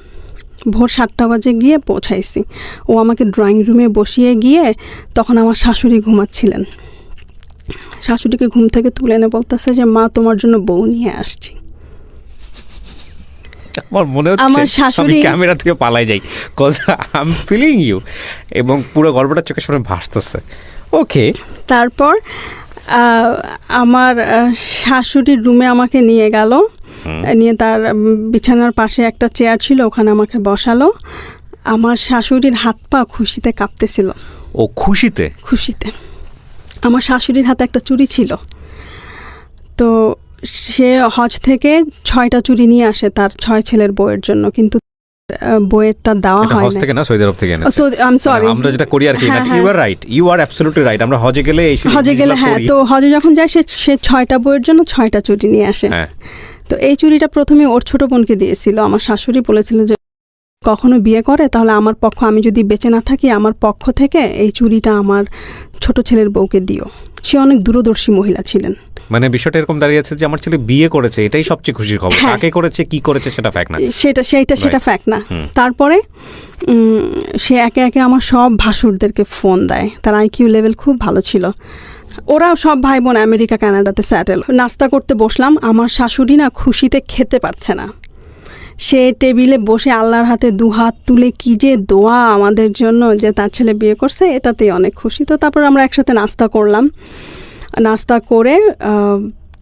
ভোর 7টা বাজে গিয়ে পৌঁছাইছি। ও আমাকে ড্রয়িং রুমে বসিয়ে গিয়ে তখন আমার শাশুড়ি ঘুমাচ্ছিলেন। শাশুড়িকে ঘুম থেকে তুলে এনে বলতেছে যে মা তোমার জন্য বউ নিয়ে আসছি। আমার মনে হচ্ছে আমার শাশুড়ি ক্যামেরা থেকে পালাই যাই, cause I am feeling you, এবং পুরো গল্পটা চোখের সামনে ভাসতেছে। ওকে, তারপর আমার শাশুড়ির রুমে আমাকে নিয়ে গেল, নিয়ে তার বিছানার পাশে একটা চেয়ার ছিল, ওখানে আমাকে বসালো। আমার শাশুড়ির হাত পা খুশিতে কাঁপতেছিল। ও খুশিতে? খুশিতে। আমার শাশুড়ির হাতে একটা চুড়ি ছিল। তো সে হজ থেকে 6টা চুড়ি নিয়ে আসে তার 6 ছেলের বউয়ের জন্য, কিন্তু বইয়েরটা দেওয়া হয় না। হজ থেকে না, সৌদি আরব থেকে না। আই এম সরি, আমরা যেটা করি আর কি। You are right, you are absolutely right. আমরা হজে গেলে হ্যাঁ, তো হজে যখন যায় সে 6টা বইয়ের জন্য 6টা চুড়ি নিয়ে আসে। তো এই চুড়িটা প্রথমে ওর ছোট বোনকে দিয়েছিল। আমার শাশুড়ি বলেছিল যে কখনো বিয়ে করে তাহলে আমার পক্ষ, আমি যদি বেঁচে না থাকি আমার পক্ষ থেকে এই চুড়িটা আমার ছোট ছেলের বউকে দিও। সে অনেক দূরদর্শী মহিলা ছিলেন। মানে বিষয়টা এরকম দাঁড়িয়েছে যে আমার ছেলে বিয়ে করেছে, এটাই সবচেয়ে খুশির খবর। কাকে করেছে, কি করেছে সেটা ফ্যাক্ট না। সেটা ফ্যাক্ট না। তারপরে সে একে একে আমার সব ভাসুরদেরকে ফোন দেয়। তার আইকিউ লেভেল খুব ভালো ছিল। ওরা সব ভাই বোন আমেরিকা কানাডাতে স্যাটেল। নাস্তা করতে বসলাম, আমার শাশুড়ি না খুশিতে খেতে পারছে না। সে টেবিলে বসে আল্লাহর হাতে 2 হাত তুলে কি যে দোয়া আমাদের জন্য যে তার ছেলে বিয়ে করছে, এটাতেই অনেক খুশি। তো তারপর আমরা একসাথে নাস্তা করলাম। নাস্তা করে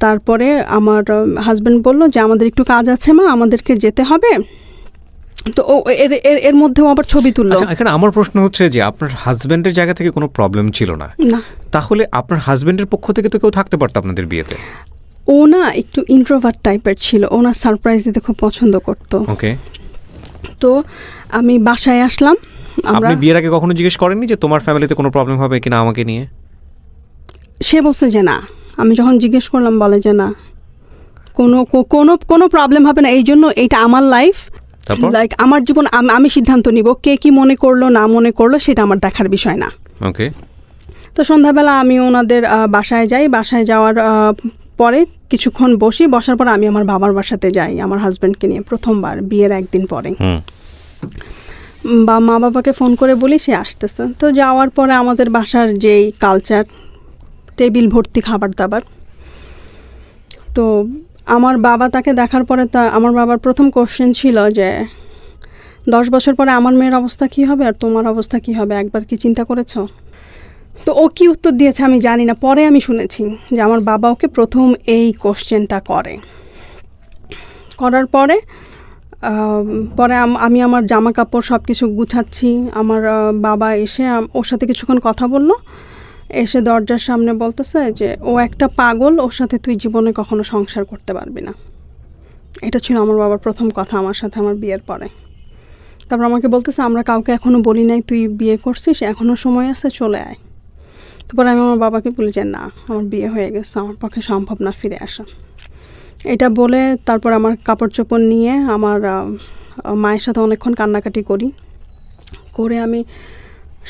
তারপরে আমার হাজব্যান্ড বলল যে আমাদের একটু কাজ আছে মা, আমাদেরকে যেতে হবে। তো ও এর মধ্যেও আবার ছবি তুললো। এখানে আমার প্রশ্ন হচ্ছে যে আপনার হাজব্যান্ডের জায়গা থেকে কোনো প্রবলেম ছিল না? তাহলে আপনার হাজব্যান্ডের পক্ষ থেকে তো কেউ থাকতে পারতো আপনাদের বিয়েতে? ও না একটু ইন্ট্রোভার্ট টাইপের ছিল, ও না সারপ্রাইজ দিতে খুব পছন্দ করতো। ওকে, তো আমি বাসায় আসলাম। আপনি বিয়ের আগে কখনো জিজ্ঞেস করেননি যে তোমার ফ্যামিলিতে কোনো প্রবলেম হবে কিনা আমাকে নিয়ে? সে বলছে যে না। আমি যখন জিজ্ঞেস করলাম বলে যে না, কোনো প্রবলেম হবে না। এই জন্য এইটা আমার লাইফ, লাইক আমার জীবন, আমি সিদ্ধান্ত নিব। কে কি মনে করলো না মনে করলো সেটা আমার দেখার বিষয় না। ওকে। তো সন্ধ্যাবেলা আমি ওনাদের বাসায় যাই। বাসায় যাওয়ার পরে কিছুক্ষণ বসার পর আমি আমার বাবার বাসাতে যাই আমার হাজব্যান্ডকে নিয়ে, প্রথমবার বিয়ের একদিন পরে। মা বাবাকে ফোন করে বলি সে আসতেছে। তো যাওয়ার পরে আমাদের বাসার যেই কালচার, টেবিল ভর্তি খাবার দাবার। তো আমার বাবা তাকে দেখার পরে আমার বাবার প্রথম কোশ্চেন ছিল যে 10 বছর পরে আমার মেয়ের অবস্থা কী হবে আর তোমার অবস্থা কী হবে, একবার কি চিন্তা করেছ? তো ও কি উত্তর দিয়েছে আমি জানি না, পরে আমি শুনেছি যে আমার বাবা ওকে প্রথম এই কোশ্চেনটা করার পরে আমি আমার জামা কাপড় সব কিছু গুছাচ্ছি। আমার বাবা এসে ওর সাথে কিছুক্ষণ কথা বললো, এসে দরজার সামনে বলতেছে যে ও একটা পাগল, ওর সাথে তুই জীবনে কখনো সংসার করতে পারবি না। এটা ছিল আমার বাবার প্রথম কথা আমার সাথে আমার বিয়ের পরে। তারপর আমাকে বলতেছে আমরা কাউকে এখনও বলি নাই তুই বিয়ে করছিস, এখনও সময় আছে, চলে আয়। তারপর আমি আমার বাবাকে বলি যে না, আমার বিয়ে হয়ে গেছে, আমার পক্ষে সম্ভব না ফিরে আসা। এটা বলে তারপর আমার কাপড় চোপড় নিয়ে আমার মায়ের সাথে অনেকক্ষণ কান্নাকাটি করে আমি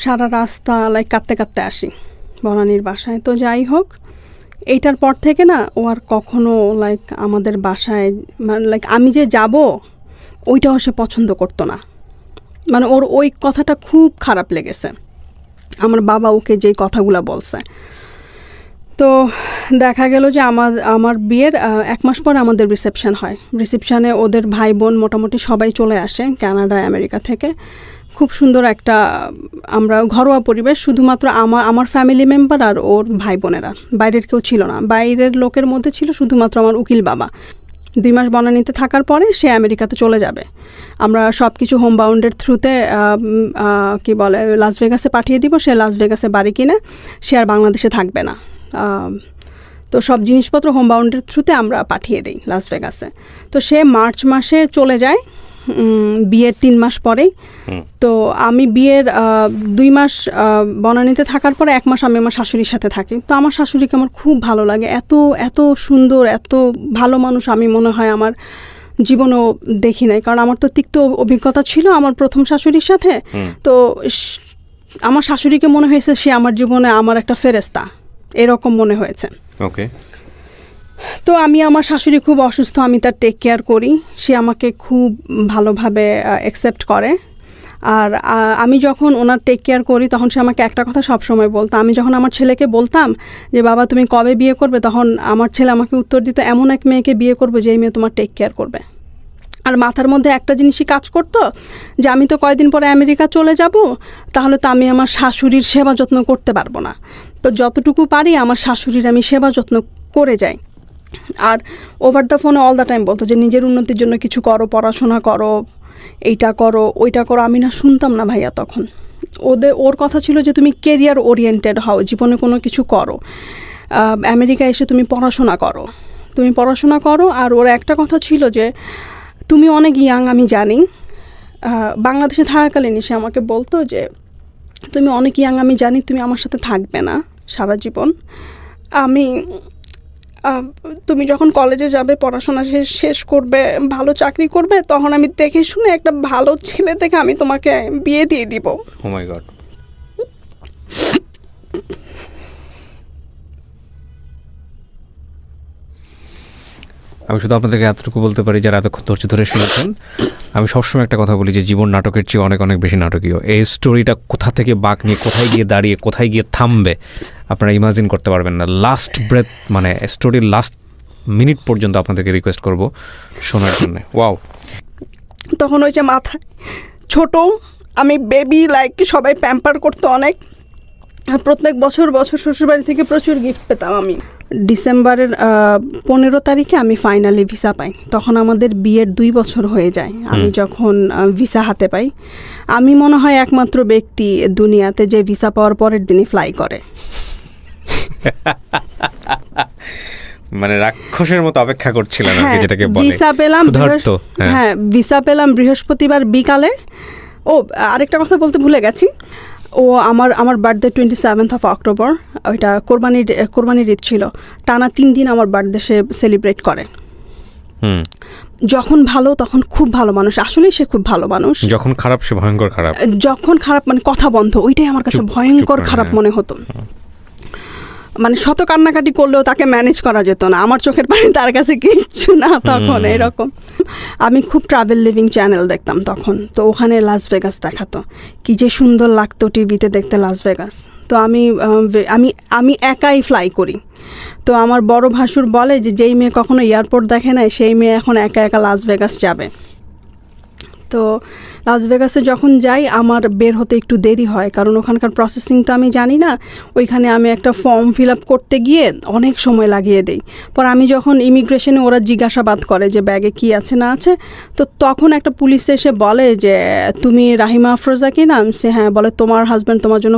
সারা রাস্তা কাঁদতে কাঁদতে আসি বনানীর বাসায়। তো যাই হোক, এইটার পর থেকে না ও আর কখনো আমাদের বাসায় আমি যে যাব ওইটাও সে পছন্দ করতো না। মানে ওর ওই কথাটা খুব খারাপ লেগেছে আমার বাবা ওকে যেই কথাগুলো বলছে। তো দেখা গেল যে আমার বিয়ের 1 মাস পর আমাদের রিসেপশন হয়। রিসেপশানে ওদের ভাই বোন মোটামুটি সবাই চলে আসে কানাডা আমেরিকা থেকে। খুব সুন্দর একটা আমরা ঘরোয়া পরিবেশ, শুধুমাত্র আমার ফ্যামিলি মেম্বার আর ওর ভাই বোনেরা, বাইরের কেউ ছিল না। বাইরের লোকের মধ্যে ছিল শুধুমাত্র আমার উকিল বাবা। 2 মাস বনানীতে থাকার পরে সে আমেরিকাতে চলে যাবে। আমরা সব কিছু হোম বাউন্ডের থ্রুতে কি বলে লাস ভেগাসে পাঠিয়ে দিব। সে লাস ভেগাসে বাড়ি কিনে সে আর বাংলাদেশে থাকবে না। তো সব জিনিসপত্র হোম বাউন্ডের থ্রুতে আমরা পাঠিয়ে দিই লাস ভেগাসে। তো সে মার্চ মাসে চলে যায়, বিয়ের 3 মাস পরেই। তো আমি বিয়ের 2 মাস বনানীতে থাকার পরে 1 মাস আমি আমার শাশুড়ির সাথে থাকি। তো আমার শাশুড়িকে আমার খুব ভালো লাগে, এত এত সুন্দর, এত ভালো মানুষ আমি মনে হয় আমার জীবনেও দেখি নাই। কারণ আমার তো তিক্ত অভিজ্ঞতা ছিল আমার প্রথম শাশুড়ির সাথে। তো আমার শাশুড়িকে মনে হয়েছে সে আমার জীবনে আমার একটা ফেরেস্তা, এরকম মনে হয়েছে। ওকে। তো আমি, আমার শাশুড়ি খুব অসুস্থ, আমি তার টেক কেয়ার করি। সে আমাকে খুব ভালোভাবে অ্যাকসেপ্ট করে। আর আমি যখন ওনার টেক কেয়ার করি তখন সে আমাকে একটা কথা সবসময় বলতো। আমি যখন আমার ছেলেকে বলতাম যে বাবা তুমি কবে বিয়ে করবে, তখন আমার ছেলে আমাকে উত্তর দিত, এমন এক মেয়েকে বিয়ে করবে যেই মেয়ে তোমার টেক কেয়ার করবে। আর মাথার মধ্যে একটা জিনিসই কাজ করতো যে আমি তো কয়েকদিন পরে আমেরিকা চলে যাব, তাহলে তো আমি আমার শাশুড়ির সেবা যত্ন করতে পারবো না। তো যতটুকু পারি আমার শাশুড়ির আমি সেবা যত্ন করে যাই। আর ওভার দ্য ফোনে অল দ্য টাইম বলতো যে নিজের উন্নতির জন্য কিছু করো, পড়াশোনা করো, এইটা করো, ওইটা করো। আমি না শুনতাম না ভাইয়া তখন। ওর কথা ছিল যে তুমি কেরিয়ার ওরিয়েন্টেড হও, জীবনে কোনো কিছু করো, আমেরিকা এসে তুমি পড়াশোনা করো। আর ওর একটা কথা ছিল যে তুমি অনেক ইয়াং, আমি জানি। বাংলাদেশে থাকাকালীন সে আমাকে বলতো যে তুমি অনেক ইয়াং, আমি জানি তুমি আমার সাথে থাকবে না সারা জীবন। তুমি যখন কলেজে যাবে, পড়াশোনা শেষ করবে, ভালো চাকরি করবে, তখন আমি দেখে শুনে একটা ভালো ছেলে দেখে আমি তোমাকে বিয়ে দিয়ে দিব। ও মাই গড। আমি শুধু আপনাদেরকে এতটুকু বলতে পারি যারা এতক্ষণ ধৈর্য ধরে শুনেছেন, আমি সবসময় একটা কথা বলি যে জীবন নাটকের চেয়ে অনেক অনেক বেশি নাটকীয়। এই স্টোরিটা কোথা থেকে বাঁক নিয়ে কোথায় গিয়ে দাঁড়িয়ে কোথায় গিয়ে থামবে আপনারা ইমাজিন করতে পারবেন না। লাস্ট ব্রেথ মানে স্টোরির লাস্ট মিনিট পর্যন্ত আপনাদেরকে রিকোয়েস্ট করব শোনার জন্য। ওয়াও। তখন ওই যে মাথায় ছোট, আমি বেবি, লাইক সবাই প্যাম্পার করতো অনেক। আর প্রত্যেক বছর শ্বশুরবাড়ি থেকে প্রচুর গিফট পেতাম আমি। ডিসেম্বরের 15 তারিখে আমি ফাইনালি ভিসা পাই। তখন আমাদের বিয়ের 2 বছর হয়ে যায়। আমি যখন ভিসা হাতে পাই, আমি মনে হয় একমাত্র ব্যক্তি দুনিয়াতে যে ভিসা পাওয়ার পরের দিনই ফ্লাই করে। মানে রাক্ষসের মতো অপেক্ষা করছিলেন আর কি, যেটাকে বলে। ভিসা পেলাম, হ্যাঁ ভিসা পেলাম বৃহস্পতিবার বিকালে। ও আরেকটা কথা বলতে ভুলে গেছি, ও আমার বার্থডে 27 অক্টোবর, ওইটা কোরবানির ঈদ ছিল। টানা 3 দিন আমার বার্থডে সে সেলিব্রেট করে। যখন ভালো তখন খুব ভালো মানুষ, আসলেই সে খুব ভালো মানুষ। যখন খারাপ সে ভয়ঙ্কর খারাপ। যখন খারাপ মানে কথা বন্ধ, ওইটাই আমার কাছে ভয়ঙ্কর খারাপ মনে হতো। মানে শত কান্নাকাটি করলেও তাকে ম্যানেজ করা যেত না, আমার চোখের পানি তার কাছে কিচ্ছু না তখন। এরকম আমি খুব ট্রাভেল লিভিং চ্যানেল দেখতাম তখন। তো ওখানে লাস ভেগাস দেখাতো, কি যে সুন্দর লাগতো টিভিতে দেখতে লাস ভেগাস। তো আমি একাই ফ্লাই করি। তো আমার বড় ভাসুর বলে যে যেই মেয়ে কখনো এয়ারপোর্ট দেখে নাই সেই মেয়ে এখন একা একা লাস ভেগাস যাবে। তো লাস ভেগাসে যখন যাই আমার বের হতে একটু দেরি হয়, কারণ ওখানকার প্রসেসিং তো আমি জানি না। ওইখানে আমি একটা ফর্ম ফিল আপ করতে গিয়ে অনেক সময় লাগিয়ে দিই। পর আমি যখন ইমিগ্রেশনে ওরা জিজ্ঞাসাবাদ করে যে ব্যাগে কি আছে না আছে, তো তখন একটা পুলিশ এসে বলে যে তুমি রাহিমা আফরোজা কি নাম? সে হ্যাঁ। বলে তোমার হাজব্যান্ড তোমার জন্য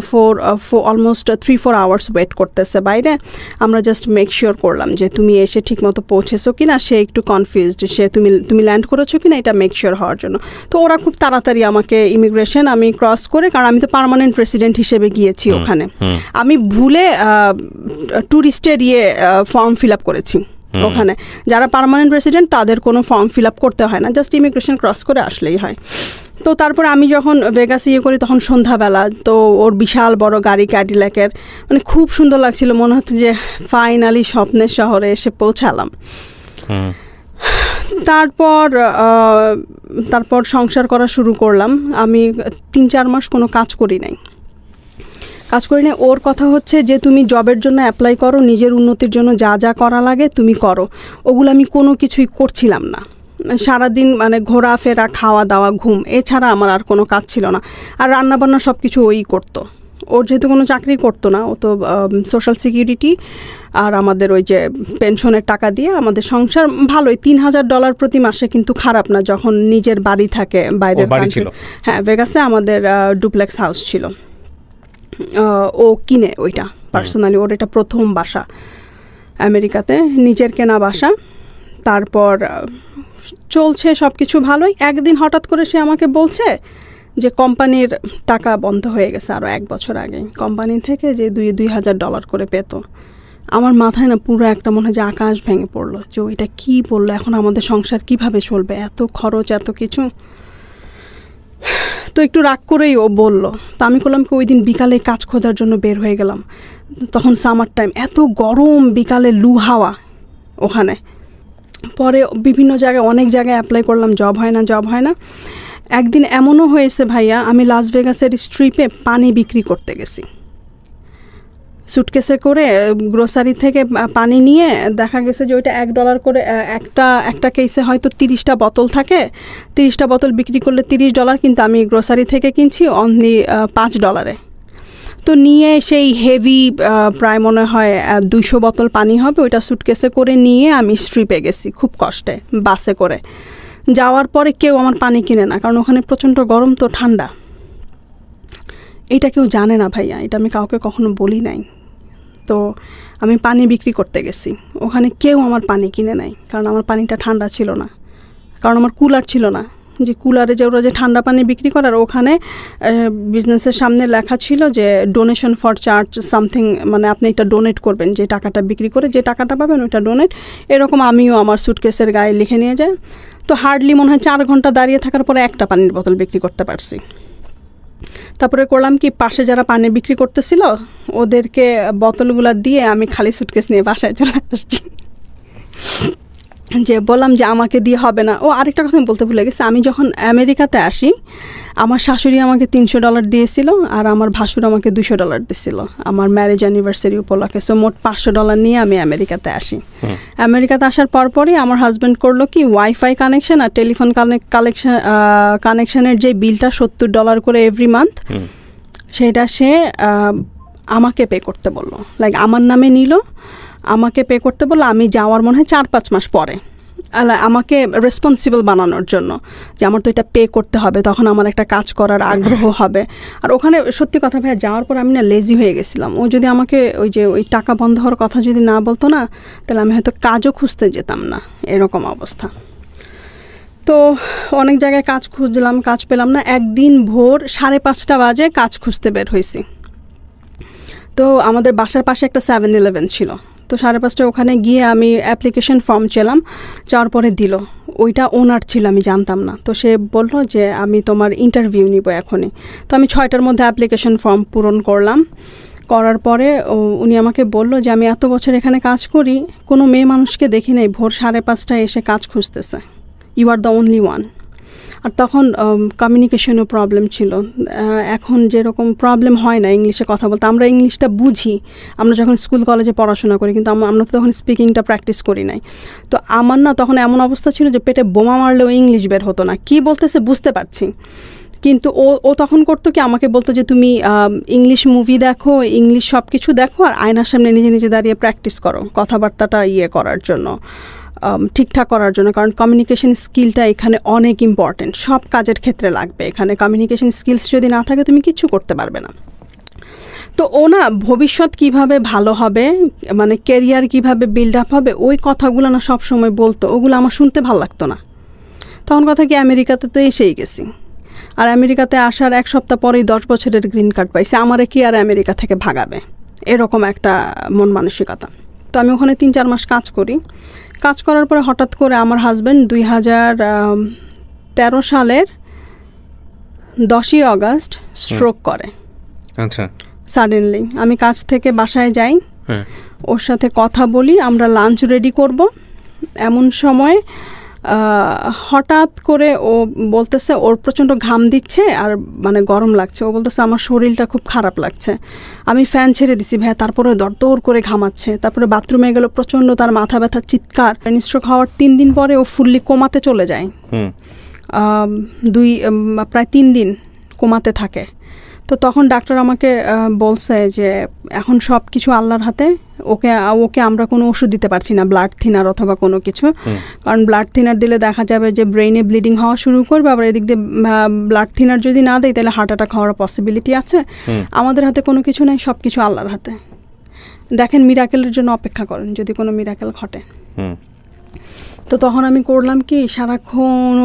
অলমোস্ট 3-4 আওয়ার্স ওয়েট করতেছে বাইরে, আমরা জাস্ট মেক শিওর করলাম যে তুমি এসে ঠিকমতো পৌঁছেছো কি না। সে একটু কনফিউজড, সে তুমি ল্যান্ড করেছো কি না এটা মেক শিওর হওয়ার জন্য। তো ওরা খুব তাড়াতাড়ি আমাকে ইমিগ্রেশন আমি ক্রস করে, কারণ আমি তো পার্মানেন্ট রেসিডেন্ট হিসেবে গিয়েছি ওখানে, আমি ভুলে ট্যুরিস্টের ফর্ম ফিল আপ করেছি ওখানে। যারা পার্মানেন্ট রেসিডেন্ট তাদের কোনো ফর্ম ফিল আপ করতে হয় না, জাস্ট ইমিগ্রেশন ক্রস করে আসলেই হয়। তো তারপর আমি যখন ভেগাস করি তখন সন্ধ্যাবেলা, তো ওর বিশাল বড় গাড়ি ক্যাডিল্যাকের, মানে খুব সুন্দর লাগছিল, মনে হচ্ছে যে ফাইনালি স্বপ্নের শহরে এসে পৌঁছালাম। তারপর সংসার করা শুরু করলাম। আমি 3-4 মাস কোনো কাজ করি নাই। ওর কথা হচ্ছে যে তুমি জবের জন্য অ্যাপ্লাই করো, নিজের উন্নতির জন্য যা যা করা লাগে তুমি করো। ওগুলো আমি কোনো কিছুই করছিলাম না। সারাদিন মানে ঘোরাফেরা, খাওয়া দাওয়া, ঘুম, এছাড়া আমার আর কোনো কাজ ছিল না। আর রান্নাবান্না সব কিছু ওই করতো। ওর যেহেতু কোনো চাকরি করতো না, ও তো সোশ্যাল সিকিউরিটি আর আমাদের ওই যে পেনশনের টাকা দিয়ে আমাদের সংসার ভালোই। $3,000 প্রতি মাসে কিন্তু খারাপ না যখন নিজের বাড়ি থাকে বাইরের কান্ট্রি। হ্যাঁ, ভেগাসে আমাদের ডুপ্লেক্স হাউস ছিল, ও কিনে ওইটা পার্সোনালি। ওর এটা প্রথম বাসা আমেরিকাতে, নিজের কেনা বাসা। তারপর চলছে সব কিছু ভালোই। একদিন হঠাৎ করে সে আমাকে বলছে যে কোম্পানির টাকা বন্ধ হয়ে গেছে আরও 1 বছর আগে। কোম্পানি থেকে যে $2,000 করে পেত। আমার মাথায় না পুরো একটা মনে হয় যে আকাশ ভেঙে পড়লো, যে ওইটা কী বললো, এখন আমাদের সংসার কিভাবে চলবে, এত খরচ, এত কিছু। তো একটু রাগ করেই ও বলল। তো আমি করলাম কি, ওই দিন বিকালে কাজ খোঁজার জন্য বের হয়ে গেলাম। তখন সামার টাইম, এত গরম, বিকালে লু হাওয়া ওখানে। পরে বিভিন্ন জায়গায়, অনেক জায়গায় অ্যাপ্লাই করলাম, জব হয় না। একদিন এমনও হয়েছে ভাইয়া, আমি লাস ভেগাসের স্ট্রিপে পানি বিক্রি করতে গেছি। সুটকেসে করে গ্রোসারি থেকে পানি নিয়ে দেখা গেছে যে ওইটা $1 করে, একটা কেসে হয়তো 30টা বোতল থাকে। 30টা বোতল বিক্রি করলে $30, কিন্তু আমি গ্রোসারি থেকে কিনছি অনলি $5। তো নিয়ে সেই হেভি, প্রায় মনে হয় 200 বোতল পানি হবে, ওইটা সুটকেসে করে নিয়ে আমি স্ট্রিপে গেছি খুব কষ্টে, বাসে করে। যাওয়ার পরে কেউ আমার পানি কিনে না, কারণ ওখানে প্রচণ্ড গরম তো ঠান্ডা। এটা কেউ জানে না ভাইয়া, এটা আমি কাউকে কখনো বলি নাই। তো আমি পানি বিক্রি করতে গেছি, ওখানে কেউ আমার পানি কিনে নাই, কারণ আমার পানিটা ঠান্ডা ছিল না, কারণ আমার কুলার ছিল না। যে কুলারে যে ওরা যে ঠান্ডা পানি বিক্রি করে, আর ওখানে বিজনেসের সামনে লেখা ছিল যে ডোনেশন ফর চার্জ সামথিং, মানে আপনি এটা ডোনেট করবেন, যে টাকাটা বিক্রি করে যে টাকাটা পাবেন ওইটা ডোনেট। এরকম আমিও আমার সুটকেসের গায়ে লিখে নিয়ে যাই। তো হার্ডলি মনে হয় 4 ঘন্টা দাঁড়িয়ে থাকার পরে একটা পানির বোতল বিক্রি করতে পারছি। তারপরে করলাম কি, পাশে যারা পানি বিক্রি করতেছিল ওদেরকে বোতলগুলো দিয়ে আমি খালি সুটকেস নিয়ে বাসায় চলে আসছি। যে বললাম যে আমাকে দিয়ে হবে না। ও আরেকটা কথা আমি বলতে ভুলে গেছি, আমি যখন আমেরিকাতে আসি আমার শাশুড়ি আমাকে $300 দিয়েছিল, আর আমার ভাসুর আমাকে $200 দিয়েছিল আমার ম্যারেজ অ্যানিভার্সারি উপলক্ষে। সো মোট $500 নিয়ে আমি আমেরিকাতে আসি। আমেরিকাতে আসার পরপরই আমার হাজব্যান্ড করলো কি, ওয়াইফাই কানেকশন আর টেলিফোন কানেকশনের যে বিলটা $70 করে এভরি মান্থ, সেটা সে আমাকে পে করতে বললো। লাইক আমার নামে নিল, আমাকে পে করতে বললো। আমি যাওয়ার মনে হয় 4-5 মাস পরে আমাকে রেসপন্সিবল বানানোর জন্য, যে আমার তো এটা পে করতে হবে, তখন আমার একটা কাজ করার আগ্রহ হবে। আর ওখানে সত্যি কথা ভাইয়া, যাওয়ার পর আমি না লেজি হয়ে গেছিলাম। ও যদি আমাকে ওই টাকা বন্ধ হওয়ার কথা যদি না বলতো না, তাহলে আমি হয়তো কাজও খুঁজতে যেতাম না, এরকম অবস্থা। তো অনেক জায়গায় কাজ খুঁজলাম, কাজ পেলাম না। একদিন ভোর 5:30 বাজে কাজ খুঁজতে বের হয়েছি। তো আমাদের বাসার পাশে একটা 7-Eleven ছিল। তো 5:30 ওখানে গিয়ে আমি অ্যাপ্লিকেশন ফর্ম চাইলাম, যাওয়ার পরে দিল। ওইটা ওনার ছিল, আমি জানতাম না। তো সে বলল যে আমি তোমার ইন্টারভিউ নিব এখনই। তো আমি 6টার মধ্যে অ্যাপ্লিকেশন ফর্ম পূরণ করলাম। করার পরে উনি আমাকে বলল যে আমি এত বছর এখানে কাজ করি, কোনো মেয়ে মানুষকে দেখি নাই ভোর 5:30 এসে কাজ খুঁজতেছে। You are the only one. আর তখন কমিউনিকেশনও প্রবলেম ছিল। এখন যেরকম প্রবলেম হয় না ইংলিশে কথা বলতে, আমরা ইংলিশটা বুঝি আমরা যখন স্কুল কলেজে পড়াশোনা করি, কিন্তু আমরা তো তখন স্পিকিংটা প্র্যাকটিস করি নাই। তো আমার না তখন এমন অবস্থা ছিল যে পেটে বোমা মারলেও ইংলিশ বের হতো না। কী বলতেছে বুঝতে পারছি, কিন্তু ও তখন করতো কি, আমাকে বলতো যে তুমি ইংলিশ মুভি দেখো, ইংলিশ সব কিছু দেখো, আর আয়নার সামনে নিজে নিজে দাঁড়িয়ে প্র্যাকটিস করো কথাবার্তাটা করার জন্য, ঠিকঠাক করার জন্য। কারণ কমিউনিকেশন স্কিলটা এখানে অনেক ইম্পর্টেন্ট, সব কাজের ক্ষেত্রে লাগবে। এখানে কমিউনিকেশন স্কিলস যদি না থাকে তুমি কিচ্ছু করতে পারবে না। তো ও না ভবিষ্যৎ কিভাবে ভালো হবে, মানে কেরিয়ার কিভাবে বিল্ড আপ হবে, ওই কথাগুলো না সব সময় বলতো। ওগুলো আমার শুনতে ভালো লাগতো না। তখন কথা কি, আমেরিকাতে তো এসেই গেছি, আর আমেরিকাতে আসার 1 সপ্তাহ পরেই 10 বছরের গ্রিন কার্ড পাইছি। আমারে কি আর আমেরিকা থেকে ভাগাবে, এরকম একটা মন মানসিকতা। তো আমি ওখানে 3-4 মাস কাজ করি। কাজ করার পরে হঠাৎ করে আমার হাজব্যান্ড 2013 সালের 10ই অগাস্ট স্ট্রোক করে। আচ্ছা, সাডেনলি আমি কাজ থেকে বাসায় যাই, ওর সাথে কথা বলি, আমরা লাঞ্চ রেডি করব। এমন সময় হঠাৎ করে ও বলতেছে ওর প্রচণ্ড ঘাম দিচ্ছে আর মানে গরম লাগছে। ও বলতেছে আমার শরীরটা খুব খারাপ লাগছে। আমি ফ্যান ছেড়ে দিছি ভাইয়া, তারপরে দরদর করে ঘামাচ্ছে। তারপরে বাথরুমে গেল, প্রচণ্ড তার মাথা ব্যথা, চিৎকার। ব্রেন স্ট্রোক হওয়ার 3 দিন পরে ও ফুললি কোমাতে চলে যায়। প্রায় 3 দিন কোমাতে থাকে। তো তখন ডাক্তার আমাকে বলছে যে এখন সব কিছু আল্লাহর হাতে, ওকে আমরা কোনো ওষুধ দিতে পারছি না, ব্লাড থিনার অথবা কোনো কিছু। কারণ ব্লাড থিনার দিলে দেখা যাবে যে ব্রেইনে ব্লিডিং হওয়া শুরু করবে, আবার এদিক দিয়ে ব্লাড থিনার যদি না দেয় তাহলে হার্ট অ্যাটাক হওয়ার পসিবিলিটি আছে। আমাদের হাতে কোনো কিছু নেই, সব কিছু আল্লাহর হাতে। দেখেন, মিরাকেলের জন্য অপেক্ষা করেন যদি কোনো মিরাকেল ঘটে। তো তখন আমি করলাম কি, সারাক্ষণ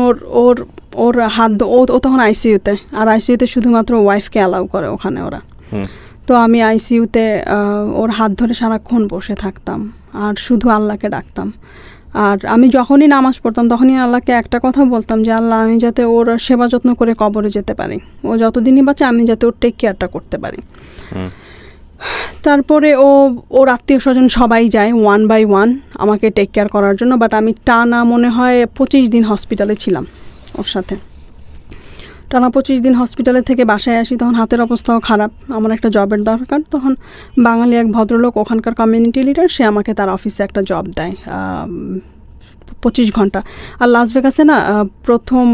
ওর হাত, ও তখন আইসিইউতে, আর আইসিইউতে শুধুমাত্র ওয়াইফকে অ্যালাউ করে ওখানে ওরা। তো আমি আইসিইউতে ওর হাত ধরে সারাক্ষণ বসে থাকতাম আর শুধু আল্লাহকে ডাকতাম। আর আমি যখনই নামাজ পড়তাম তখনই আল্লাহকে একটা কথা বলতাম যে আল্লাহ, আমি যাতে ওর সেবা যত্ন করে কবরে যেতে পারি, ও যতদিনই বাঁচে আমি যাতে ওর টেক কেয়ারটা করতে পারি। তারপরে ওর আত্মীয় স্বজন সবাই যায় 1 by 1 আমাকে টেক কেয়ার করার জন্য। বাট আমি টানা মনে হয় 25 দিন হসপিটালে ছিলাম ওর সাথে। টানা 25 দিন হসপিটালে থেকে বাসায় আসি, তখন হাতের অবস্থাও খারাপ, আমার একটা জবের দরকার। তখন বাঙালি এক ভদ্রলোক, ওখানকার কমিউনিটি লিডার, সে আমাকে তার অফিসে একটা জব দেয় 25 ঘন্টা। আর লাস ভেগাসে না প্রথম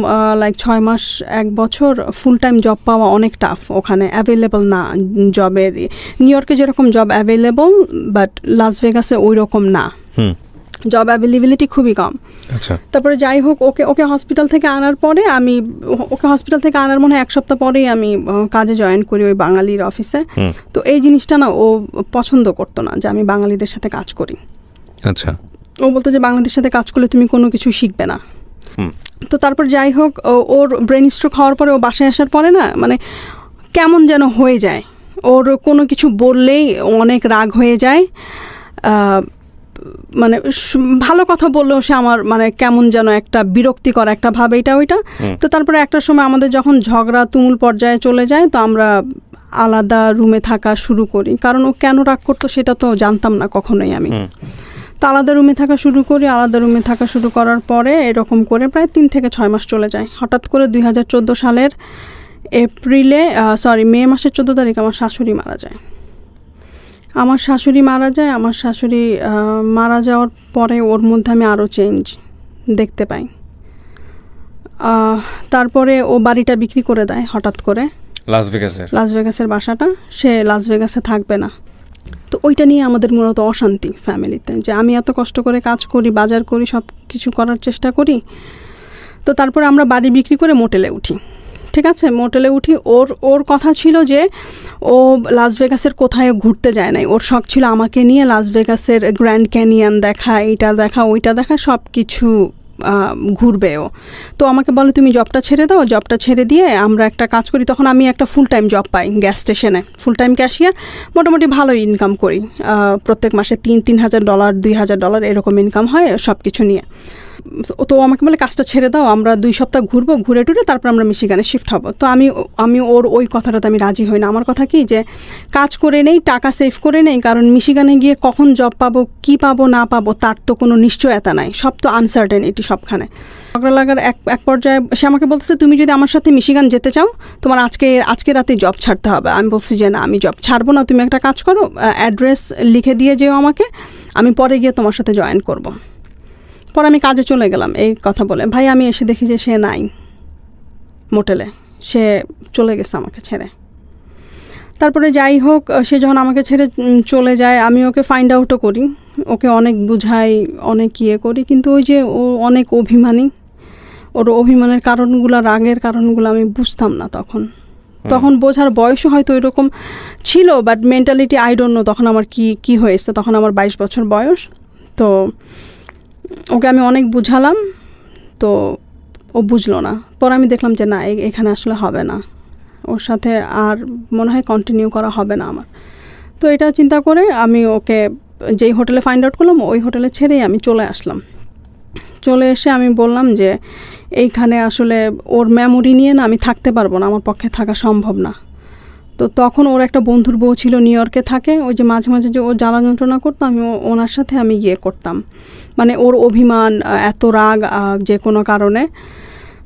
6 মাস 1 বছর ফুল টাইম জব পাওয়া অনেক টাফ, ওখানে অ্যাভেলেবল না জবের। নিউ ইয়র্কে যেরকম জব অ্যাভেলেবল, বাট লাস ভেগাসে ওই রকম না, জব অ্যাভেলেবিলিটি খুবই কম। তারপরে যাই হোক, ওকে হসপিটাল থেকে আনার পরে ওকে হসপিটাল থেকে আনার মনে হয় 1 সপ্তাহ পরেই আমি কাজে জয়েন করি ওই বাঙালির অফিসে। তো এই জিনিসটা না ও পছন্দ করতো না যে আমি বাঙালিদের সাথে কাজ করি। আচ্ছা, ও বলতো যে বাংলাদেশের সাথে কাজ করলে তুমি কোনো কিছু শিখবে না। তো তারপর যাই হোক, ওর ব্রেন স্ট্রোক হওয়ার পরে ও বাসায় আসার পরে না মানে কেমন যেন হয়ে যায়, ওর কোনো কিছু বললেই অনেক রাগ হয়ে যায়। মানে ভালো কথা বললেও সে আমার মানে কেমন যেন একটা বিরক্তিকর একটা ভাব, এটা ওইটা। তো তারপরে একটা সময় আমাদের যখন ঝগড়া তুমুল পর্যায়ে চলে যায়, তো আমরা আলাদা রুমে থাকা শুরু করি। কারণ ও কেন রাগ করতো সেটা তো জানতাম না কখনোই আমি। তো আলাদা রুমে থাকা শুরু করি। আলাদা রুমে থাকা শুরু করার পরে এরকম করে প্রায় 3 থেকে 6 মাস চলে যায়। হঠাৎ করে 2014 সালের মে মাসের 14 তারিখ আমার শাশুড়ি মারা যায়। আমার শাশুড়ি মারা যাওয়ার পরে ওর মধ্যে আমি আরও চেঞ্জ দেখতে পাই। তারপরে ও বাড়িটা বিক্রি করে দেয় হঠাৎ করে, লাস ভেগাসের বাসাটা। সে লাস ভেগাসে থাকবে না। তো ওইটা নিয়ে আমাদের মূলত অশান্তি ফ্যামিলিতে, যে আমি এত কষ্ট করে কাজ করি, বাজার করি, সব কিছু করার চেষ্টা করি। তো তারপরে আমরা বাড়ি বিক্রি করে মোটেলে উঠি। ঠিক আছে, মোটেলে উঠি। ওর কথা ছিল যে ও লাস ভেগাসের কোথায় ঘুরতে যায় নাই, ওর শখ ছিল আমাকে নিয়ে লাস ভেগাসের গ্র্যান্ড ক্যানিয়ন দেখা, এইটা দেখা, ওইটা দেখা, সব কিছু ঘুরবে ও। তো আমাকে বলে তুমি জবটা ছেড়ে দাও, জবটা ছেড়ে দিয়ে আমরা একটা কাজ করি। তখন আমি একটা ফুল টাইম জব পাই গ্যাস স্টেশনে, ফুল টাইম ক্যাশিয়ার। মোটামুটি ভালো ইনকাম করি, প্রত্যেক মাসে $3,000 $2,000 এরকম ইনকাম হয় সব কিছু নিয়ে। তো আমাকে বলে কাজটা ছেড়ে দাও, আমরা 2 সপ্তাহ ঘুরবো, ঘুরে টুরে তারপর আমরা মিশিগানে শিফট হব। তো আমি ওর ওই কথাটাতে আমি রাজি হই না। আমার কথা কি যে কাজ করে নেই, টাকা সেভ করে নেই, কারণ মিশিগানে গিয়ে কখন জব পাবো, কি পাবো না পাবো তার তো কোনো নিশ্চয়তা নাই, সব তো আনসার্টেনিটি সবখানে। ঝগড়া লাগার এক পর্যায়ে সে আমাকে বলতেছে তুমি যদি আমার সাথে মিশিগান যেতে চাও তোমার আজকে রাতে জব ছাড়তে হবে। আমি বলছি যে না, আমি জব ছাড়বো না, তুমি একটা কাজ করো, অ্যাড্রেস লিখে দিয়ে যেও আমাকে, আমি পরে গিয়ে তোমার সাথে জয়েন করব। পরে আমি কাজে চলে গেলাম এই কথা বলে। ভাই আমি এসে দেখি যে সে নাই মোটেলে, সে চলে গেছে আমাকে ছেড়ে। তারপরে যাই হোক, সে যখন আমাকে ছেড়ে চলে যায় আমি ওকে ফাইন্ড আউটও করি, ওকে অনেক বুঝাই, অনেক ইয়ে করি, কিন্তু ওই যে ও অনেক অভিমানী, ওর অভিমানের কারণগুলো, রাগের কারণগুলো আমি বুঝতাম না তখন বোঝার বয়সও হয়তো ওইরকম ছিল, but mentality I don't know তখন আমার কি হয়েছে। তখন আমার 22 বছর বয়স। তো ওকে আমি অনেক বুঝালাম, তো ও বুঝলো না। পরে আমি দেখলাম যে না, এখানে আসলে হবে না, ওর সাথে আর মনে হয় কন্টিনিউ করা হবে না আমার। তো এটা চিন্তা করে আমি ওকে যেই হোটেলে ফাইন্ড আউট করলাম ওই হোটেলে ছেড়েই আমি চলে আসলাম। চলে এসে আমি বললাম যে এইখানে আসলে ওর মেমোরি নিয়ে না আমি থাকতে পারবো না, আমার পক্ষে থাকা সম্ভব না। তো তখন ওর একটা বন্ধুর বউ ছিল নিউ ইয়র্কে থাকে, ওই যে মাঝে মাঝে যে ও জ্বালা যন্ত্রণা করতো, আমি ওনার সাথে আমি ইয়ে করতাম, মানে ওর অভিমান, এত রাগ যে কোনো কারণে।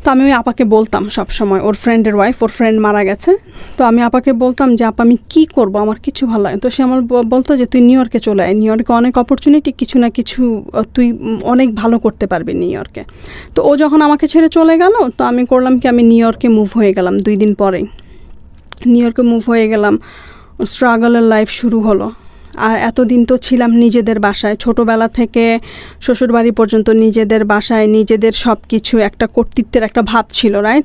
তো আমি ওই আপাকে বলতাম সব সময়, ওর ফ্রেন্ডের ওয়াইফ, ওর ফ্রেন্ড মারা গেছে, তো আমি আপাকে বলতাম যে আপা আমি কী করবো, আমার কিছু ভালো লাগে। তো সে আমার বলতো যে তুই নিউ ইয়র্কে চলে আয়, নিউ ইয়র্কে অনেক অপরচুনিটি, কিছু না কিছু তুই অনেক ভালো করতে পারবি নিউ ইয়র্কে। তো ও যখন আমাকে ছেড়ে চলে গেল, তো আমি করলাম কি, আমি নিউ ইয়র্কে মুভ হয়ে গেলাম 2 দিন পরেই। নিউ ইয়র্কে মুভ হয়ে গেলাম, স্ট্রাগলের লাইফ শুরু হলো। আর এতদিন তো ছিলাম নিজেদের বাসায়, ছোটোবেলা থেকে শ্বশুরবাড়ি পর্যন্ত নিজেদের বাসায়, নিজেদের সব কিছু, একটা কর্তৃত্বের একটা ভাব ছিল, রাইট?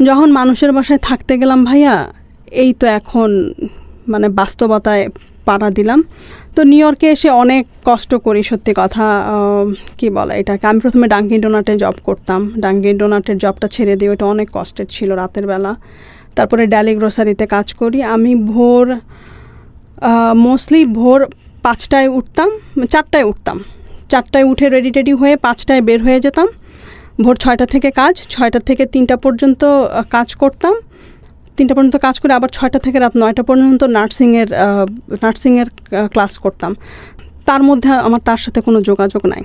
যখন মানুষের বাসায় থাকতে গেলাম ভাইয়া, এই তো এখন মানে বাস্তবতায় পাড়া দিলাম। তো নিউ ইয়র্কে এসে অনেক কষ্ট করি, সত্যি কথা, কি বলে এটাকে, আমি প্রথমে ডাঙ্কিন ডোনাটে জব করতাম, ডাঙ্কিন ডোনাটের জবটা ছেড়ে দিয়ে, ওটা অনেক কষ্টের ছিল রাতের বেলা। তারপরে ড্যালি গ্রোসারিতে কাজ করি। আমি মোস্টলি ভোর 5টায় উঠতাম, 4টায় উঠতাম, 4টায় উঠে রেডি টেডি হয়ে 5টায় বের হয়ে যেতাম। ভোর 6টা থেকে কাজ, 6টা থেকে 3টা পর্যন্ত কাজ করতাম, 3টা পর্যন্ত কাজ করে আবার 6টা থেকে রাত 9টা পর্যন্ত নার্সিংয়ের ক্লাস করতাম। তার মধ্যে আমার তার সাথে কোনো যোগাযোগ নাই।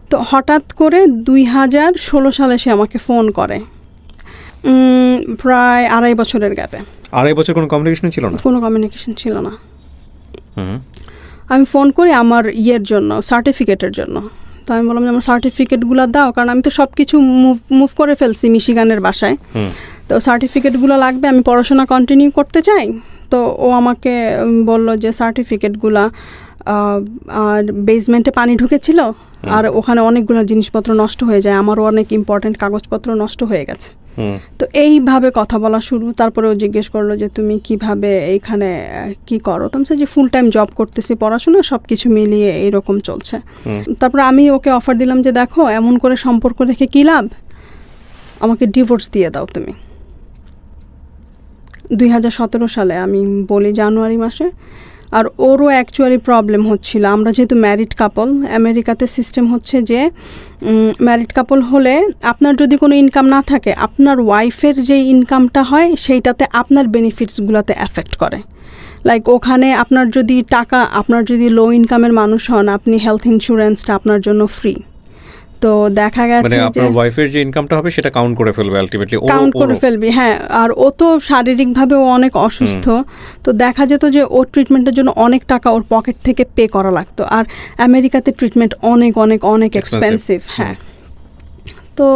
তো হঠাৎ করে 2016 সালে সে আমাকে ফোন করে, প্রায় 2.5 বছরের গ্যাপে। 2.5 বছর কোনো কমিউনিকেশন ছিল না? কোনো কমিউনিকেশন ছিল না। আমি ফোন করি আমার ইয়ের জন্য, সার্টিফিকেটের জন্য। তো আমি বললাম যে আমার সার্টিফিকেটগুলো দাও, কারণ আমি তো সব কিছু মুভ করে ফেলছি মিশিগানের বাসায়, তো সার্টিফিকেটগুলো লাগবে, আমি পড়াশোনা কন্টিনিউ করতে চাই। তো ও আমাকে বলল যে সার্টিফিকেটগুলো, আর বেসমেন্টে পানি ঢুকেছিল, আর ওখানে অনেকগুলো জিনিসপত্র নষ্ট হয়ে যায়, আমারও অনেক ইম্পর্টেন্ট কাগজপত্র নষ্ট হয়ে গেছে। তো এইভাবে কথা বলা শুরু। তারপরে ও জিজ্ঞেস করলো যে তুমি কিভাবে এইখানে কি করো। তো আমি যে ফুল টাইম জব করতেছি, পড়াশোনা সব কিছু মিলিয়ে এইরকম চলছে। তারপরে আমি ওকে অফার দিলাম যে দেখো, এমন করে সম্পর্ক রেখে কী লাভ, আমাকে ডিভোর্স দিয়ে দাও তুমি। 2017 সালে আমি বলি, জানুয়ারি মাসে। আর ওরও অ্যাকচুয়ালি প্রবলেম হচ্ছিল, আমরা যেহেতু ম্যারিড কাপল, আমেরিকাতে সিস্টেম হচ্ছে যে ম্যারিড কাপল হলে আপনার যদি কোনো ইনকাম না থাকে, আপনার ওয়াইফের যে ইনকামটা হয় সেইটাতে আপনার বেনিফিটসগুলোতে এফেক্ট করে। লাইক ওখানে আপনার যদি টাকা, আপনার যদি লো ইনকামের মানুষ হন, আপনি হেলথ ইন্স্যুরেন্সটা আপনার জন্য ফ্রি। তো দেখা গেছে মানে আপনার ওয়াইফের যে ইনকামটা হবে সেটা কাউন্ট করে ফেলবে আলটিমেটলি, কাউন্ট করে ফেলবে, হ্যাঁ। আর ও তো শারীরিকভাবে ও অনেক অসুস্থ, তো দেখা যেত যে ওর ট্রিটমেন্টের জন্য অনেক টাকা ওর পকেট থেকে পে করা লাগতো। আর আমেরিকাতে ট্রিটমেন্ট অনেক অনেক অনেক এক্সপেন্সিভ, হ্যাঁ। তো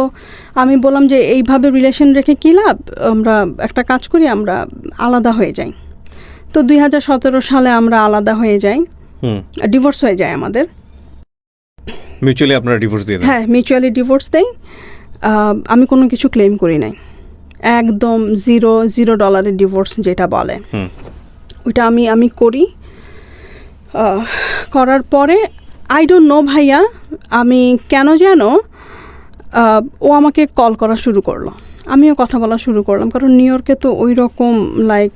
আমি বললাম যে এইভাবে রিলেশন রেখে কী লাভ, আমরা একটা কাজ করি, আমরা আলাদা হয়ে যাই। তো 2017 সালে আমরা আলাদা হয়ে যাই, ডিভোর্স হয়ে যায় আমাদের। মিউচুয়ালি আপনারা ডিভোর্স দিয়ে দেন? হ্যাঁ, মিউচুয়ালি ডিভোর্স দেই। আমি কোনো কিছু ক্লেম করি নাই, একদম $0 ডিভোর্স যেটা বলে, ওইটা আমি করি। করার পরে আই ডোন্ট নো ভাইয়া, আমি কেন যেন ও আমাকে কল করা শুরু করলো, আমিও কথা বলা শুরু করলাম, কারণ নিউ ইয়র্কে তো ওই রকম লাইক,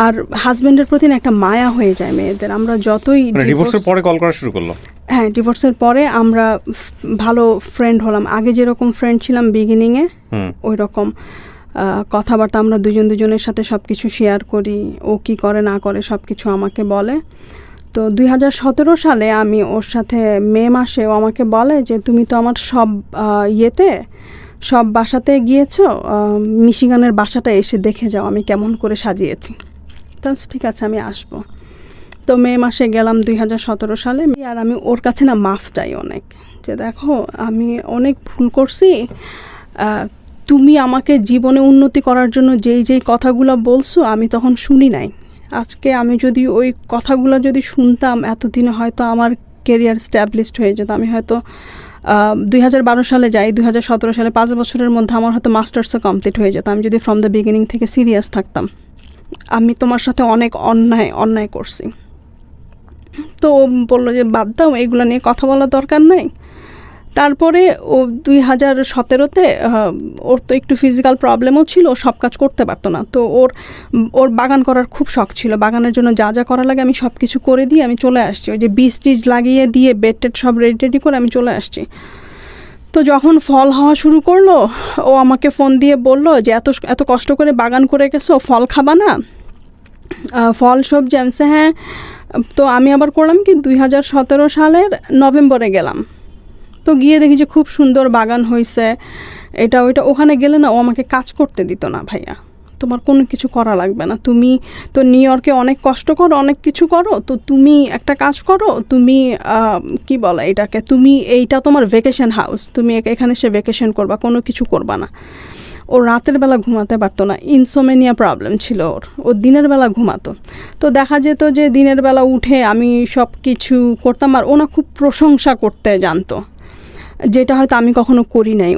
আর হাজব্যান্ডের প্রতি একটা মায়া হয়ে যায় মেয়েদের। আমরা যতই ডিভোর্সের পরে কল করা শুরু করলো? হ্যাঁ, ডিভোর্সের পরে আমরা ভালো ফ্রেন্ড হলাম। আগে যেরকম ফ্রেন্ড ছিলাম বিগিনিংয়ে, ওই রকম কথাবার্তা, আমরা দুজনের সাথে সব কিছু শেয়ার করি, ও কি করে না করে সব কিছু আমাকে বলে। তো 2017 সালে আমি ওর সাথে মে মাসে ও আমাকে বলে যে তুমি তো আমার সব বাসাতে গিয়েছো, মিশিগানের বাসাটা এসে দেখে যাও আমি কেমন করে সাজিয়েছি। তো ঠিক আছে, আমি আসবো। তো মে মাসে গেলাম 2017 সালে। আর আমি ওর কাছে না মাফ চাই অনেক, যে দেখো আমি অনেক ভুল করছি, তুমি আমাকে জীবনে উন্নতি করার জন্য যেই কথাগুলো বলছো আমি তখন শুনি নাই। আজকে আমি যদি ওই কথাগুলো যদি শুনতাম, এতদিনে হয়তো আমার কেরিয়ার স্ট্যাবলিশড হয়ে যেত। আমি হয়তো 2012 সালে যাই, 2017 সালে 5 বছরের মধ্যে আমার হয়তো মাস্টার্সও কমপ্লিট হয়ে যেত, আমি যদি ফ্রম দ্য বিগিনিং থেকে সিরিয়াস থাকতাম। আমি তোমার সাথে অনেক অন্যায় করছি। তো ও বললো যে বাদ দাও, এগুলো নিয়ে কথা বলার দরকার নাই। তারপরে ও 2017-তে ওর তো একটু ফিজিক্যাল প্রবলেমও ছিল, ও সব কাজ করতে পারতো না। তো ওর বাগান করার খুব শখ ছিল, বাগানের জন্য যা করা লাগে আমি সব কিছু করে দিয়ে আমি চলে আসছি। ওই যে বীজ টিজ লাগিয়ে দিয়ে বেড টেড সব রেডি করে আমি চলে আসছি। তো যখন ফল হওয়া শুরু করলো, ও আমাকে ফোন দিয়ে বলল যে এত কষ্ট করে বাগান করে গেছো, ফল খাবা না, ফল সবজি। আমি হ্যাঁ। তো আমি আবার করলাম কি 2017 সালের নভেম্বরে গেলাম। তো গিয়ে দেখি যে খুব সুন্দর বাগান হয়েছে, এটা ওইটা। ওখানে গেলে না ও আমাকে কাজ করতে দিত না। ভাইয়া তোমার কোনো কিছু করা লাগবে না, তুমি তো নিউ ইয়র্কে অনেক কষ্ট করো, অনেক কিছু করো, তো তুমি একটা কাজ করো, তুমি কি বলে এটাকে, তুমি এইটা তোমার ভ্যাকেশন হাউস, তুমি এখানে সে ভ্যাকেশন করবা, কোনো কিছু করবা না। ও রাতের বেলা ঘুমাতে পারতো না, ইনসোমেনিয়া প্রবলেম ছিল ওর, ও দিনের বেলা ঘুমাতো। তো দেখা যেত যে দিনের বেলা উঠে আমি সব কিছু করতাম, আর ওনা খুব প্রশংসা করতে জানতো, যেটা হয়তো আমি কখনো করি নাই।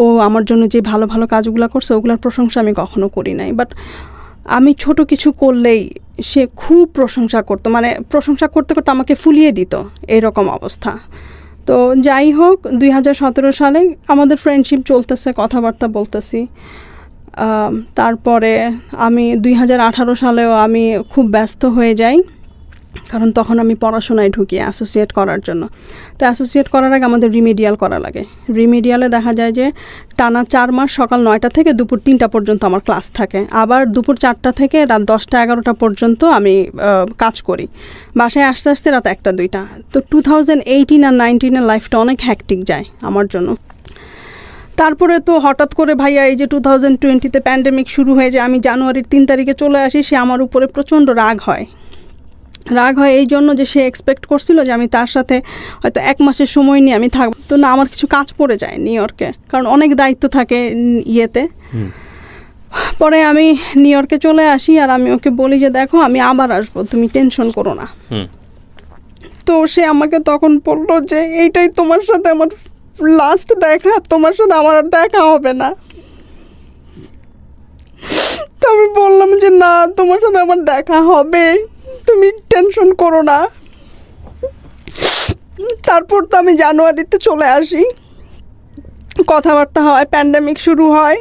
ও আমার জন্য যে ভালো ভালো কাজগুলো করছে ওগুলোর প্রশংসা আমি কখনো করি নাই, বাট আমি ছোট কিছু করলেই সে খুব প্রশংসা করতো, মানে প্রশংসা করতে করতে আমাকে ফুলিয়ে দিত, এরকম অবস্থা। তো যাই হোক 2017 সালে আমাদের ফ্রেন্ডশিপ চলতেছে, কথাবার্তা বলতেছি। তারপরে আমি 2018 সালেও আমি খুব ব্যস্ত হয়ে যাই, কারণ তখন আমি পড়াশোনায় ঢুকি অ্যাসোসিয়েট করার জন্য। তো অ্যাসোসিয়েট করার আগে আমাদের রিমেডিয়াল করা লাগে। রিমেডিয়ালে দেখা যায় যে টানা 4 মাস সকাল 9টা থেকে দুপুর 3টা পর্যন্ত আমার ক্লাস থাকে, আবার দুপুর 4টা থেকে রাত 10টা 11টা পর্যন্ত আমি কাজ করি। বাসায় আসতে আসতে রাত 1টা 2টা। তো 2018 আর 19-এর লাইফটা অনেক হ্যাকটিক যায় আমার জন্য। তারপরে তো হঠাৎ করে ভাইয়া এই যে 2020-তে প্যান্ডেমিক শুরু হয়ে যায়, আমি জানুয়ারির 3 তারিখে চলে আসি। সে আমার উপরে প্রচণ্ড রাগ হয় এই জন্য যে সে এক্সপেক্ট করছিল যে আমি তার সাথে হয়তো 1 মাসের সময় নিয়ে আমি থাকবো। তো না, আমার কিছু কাজ পড়ে যায় নিউ ইয়র্কে, কারণ অনেক দায়িত্ব থাকে ইয়েতে। পরে আমি নিউ ইয়র্কে চলে আসি, আর আমি ওকে বলি যে দেখো আমি আবার আসবো, তুমি টেনশন করো না। তো সে আমাকে তখন বললো যে এইটাই তোমার সাথে আমার লাস্ট দেখা, তোমার সাথে আমার আর দেখা হবে না। তো আমি বললাম যে না, তোমার সাথে আমার দেখা হবে, তুমি টেনশন করো না। তারপর তো আমি জানুয়ারিতে চলে আসি, কথাবার্তা হয়, প্যান্ডেমিক শুরু হয়।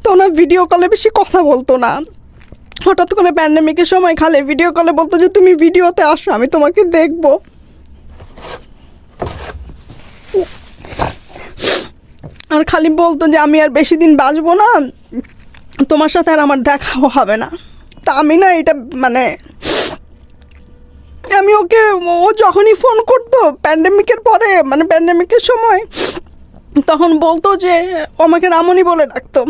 তো ওনার ভিডিও কলে বেশি কথা বলতো না, হঠাৎ করে প্যান্ডেমিকের সময় খালি ভিডিও কলে বলতো যে তুমি ভিডিওতে আসো, আমি তোমাকে দেখবো। আর খালি বলতো যে আমি আর বেশি দিন বাঁচবো না, তোমার সাথে আর আমার দেখাও হবে না। তা আমি না এটা মানে আমি ওকে, ও যখনই ফোন করতো প্যান্ডেমিকের পরে, মানে প্যান্ডেমিকের সময়, তখন বলতো যে ও আমাকে রামনি বলে ডাকতো,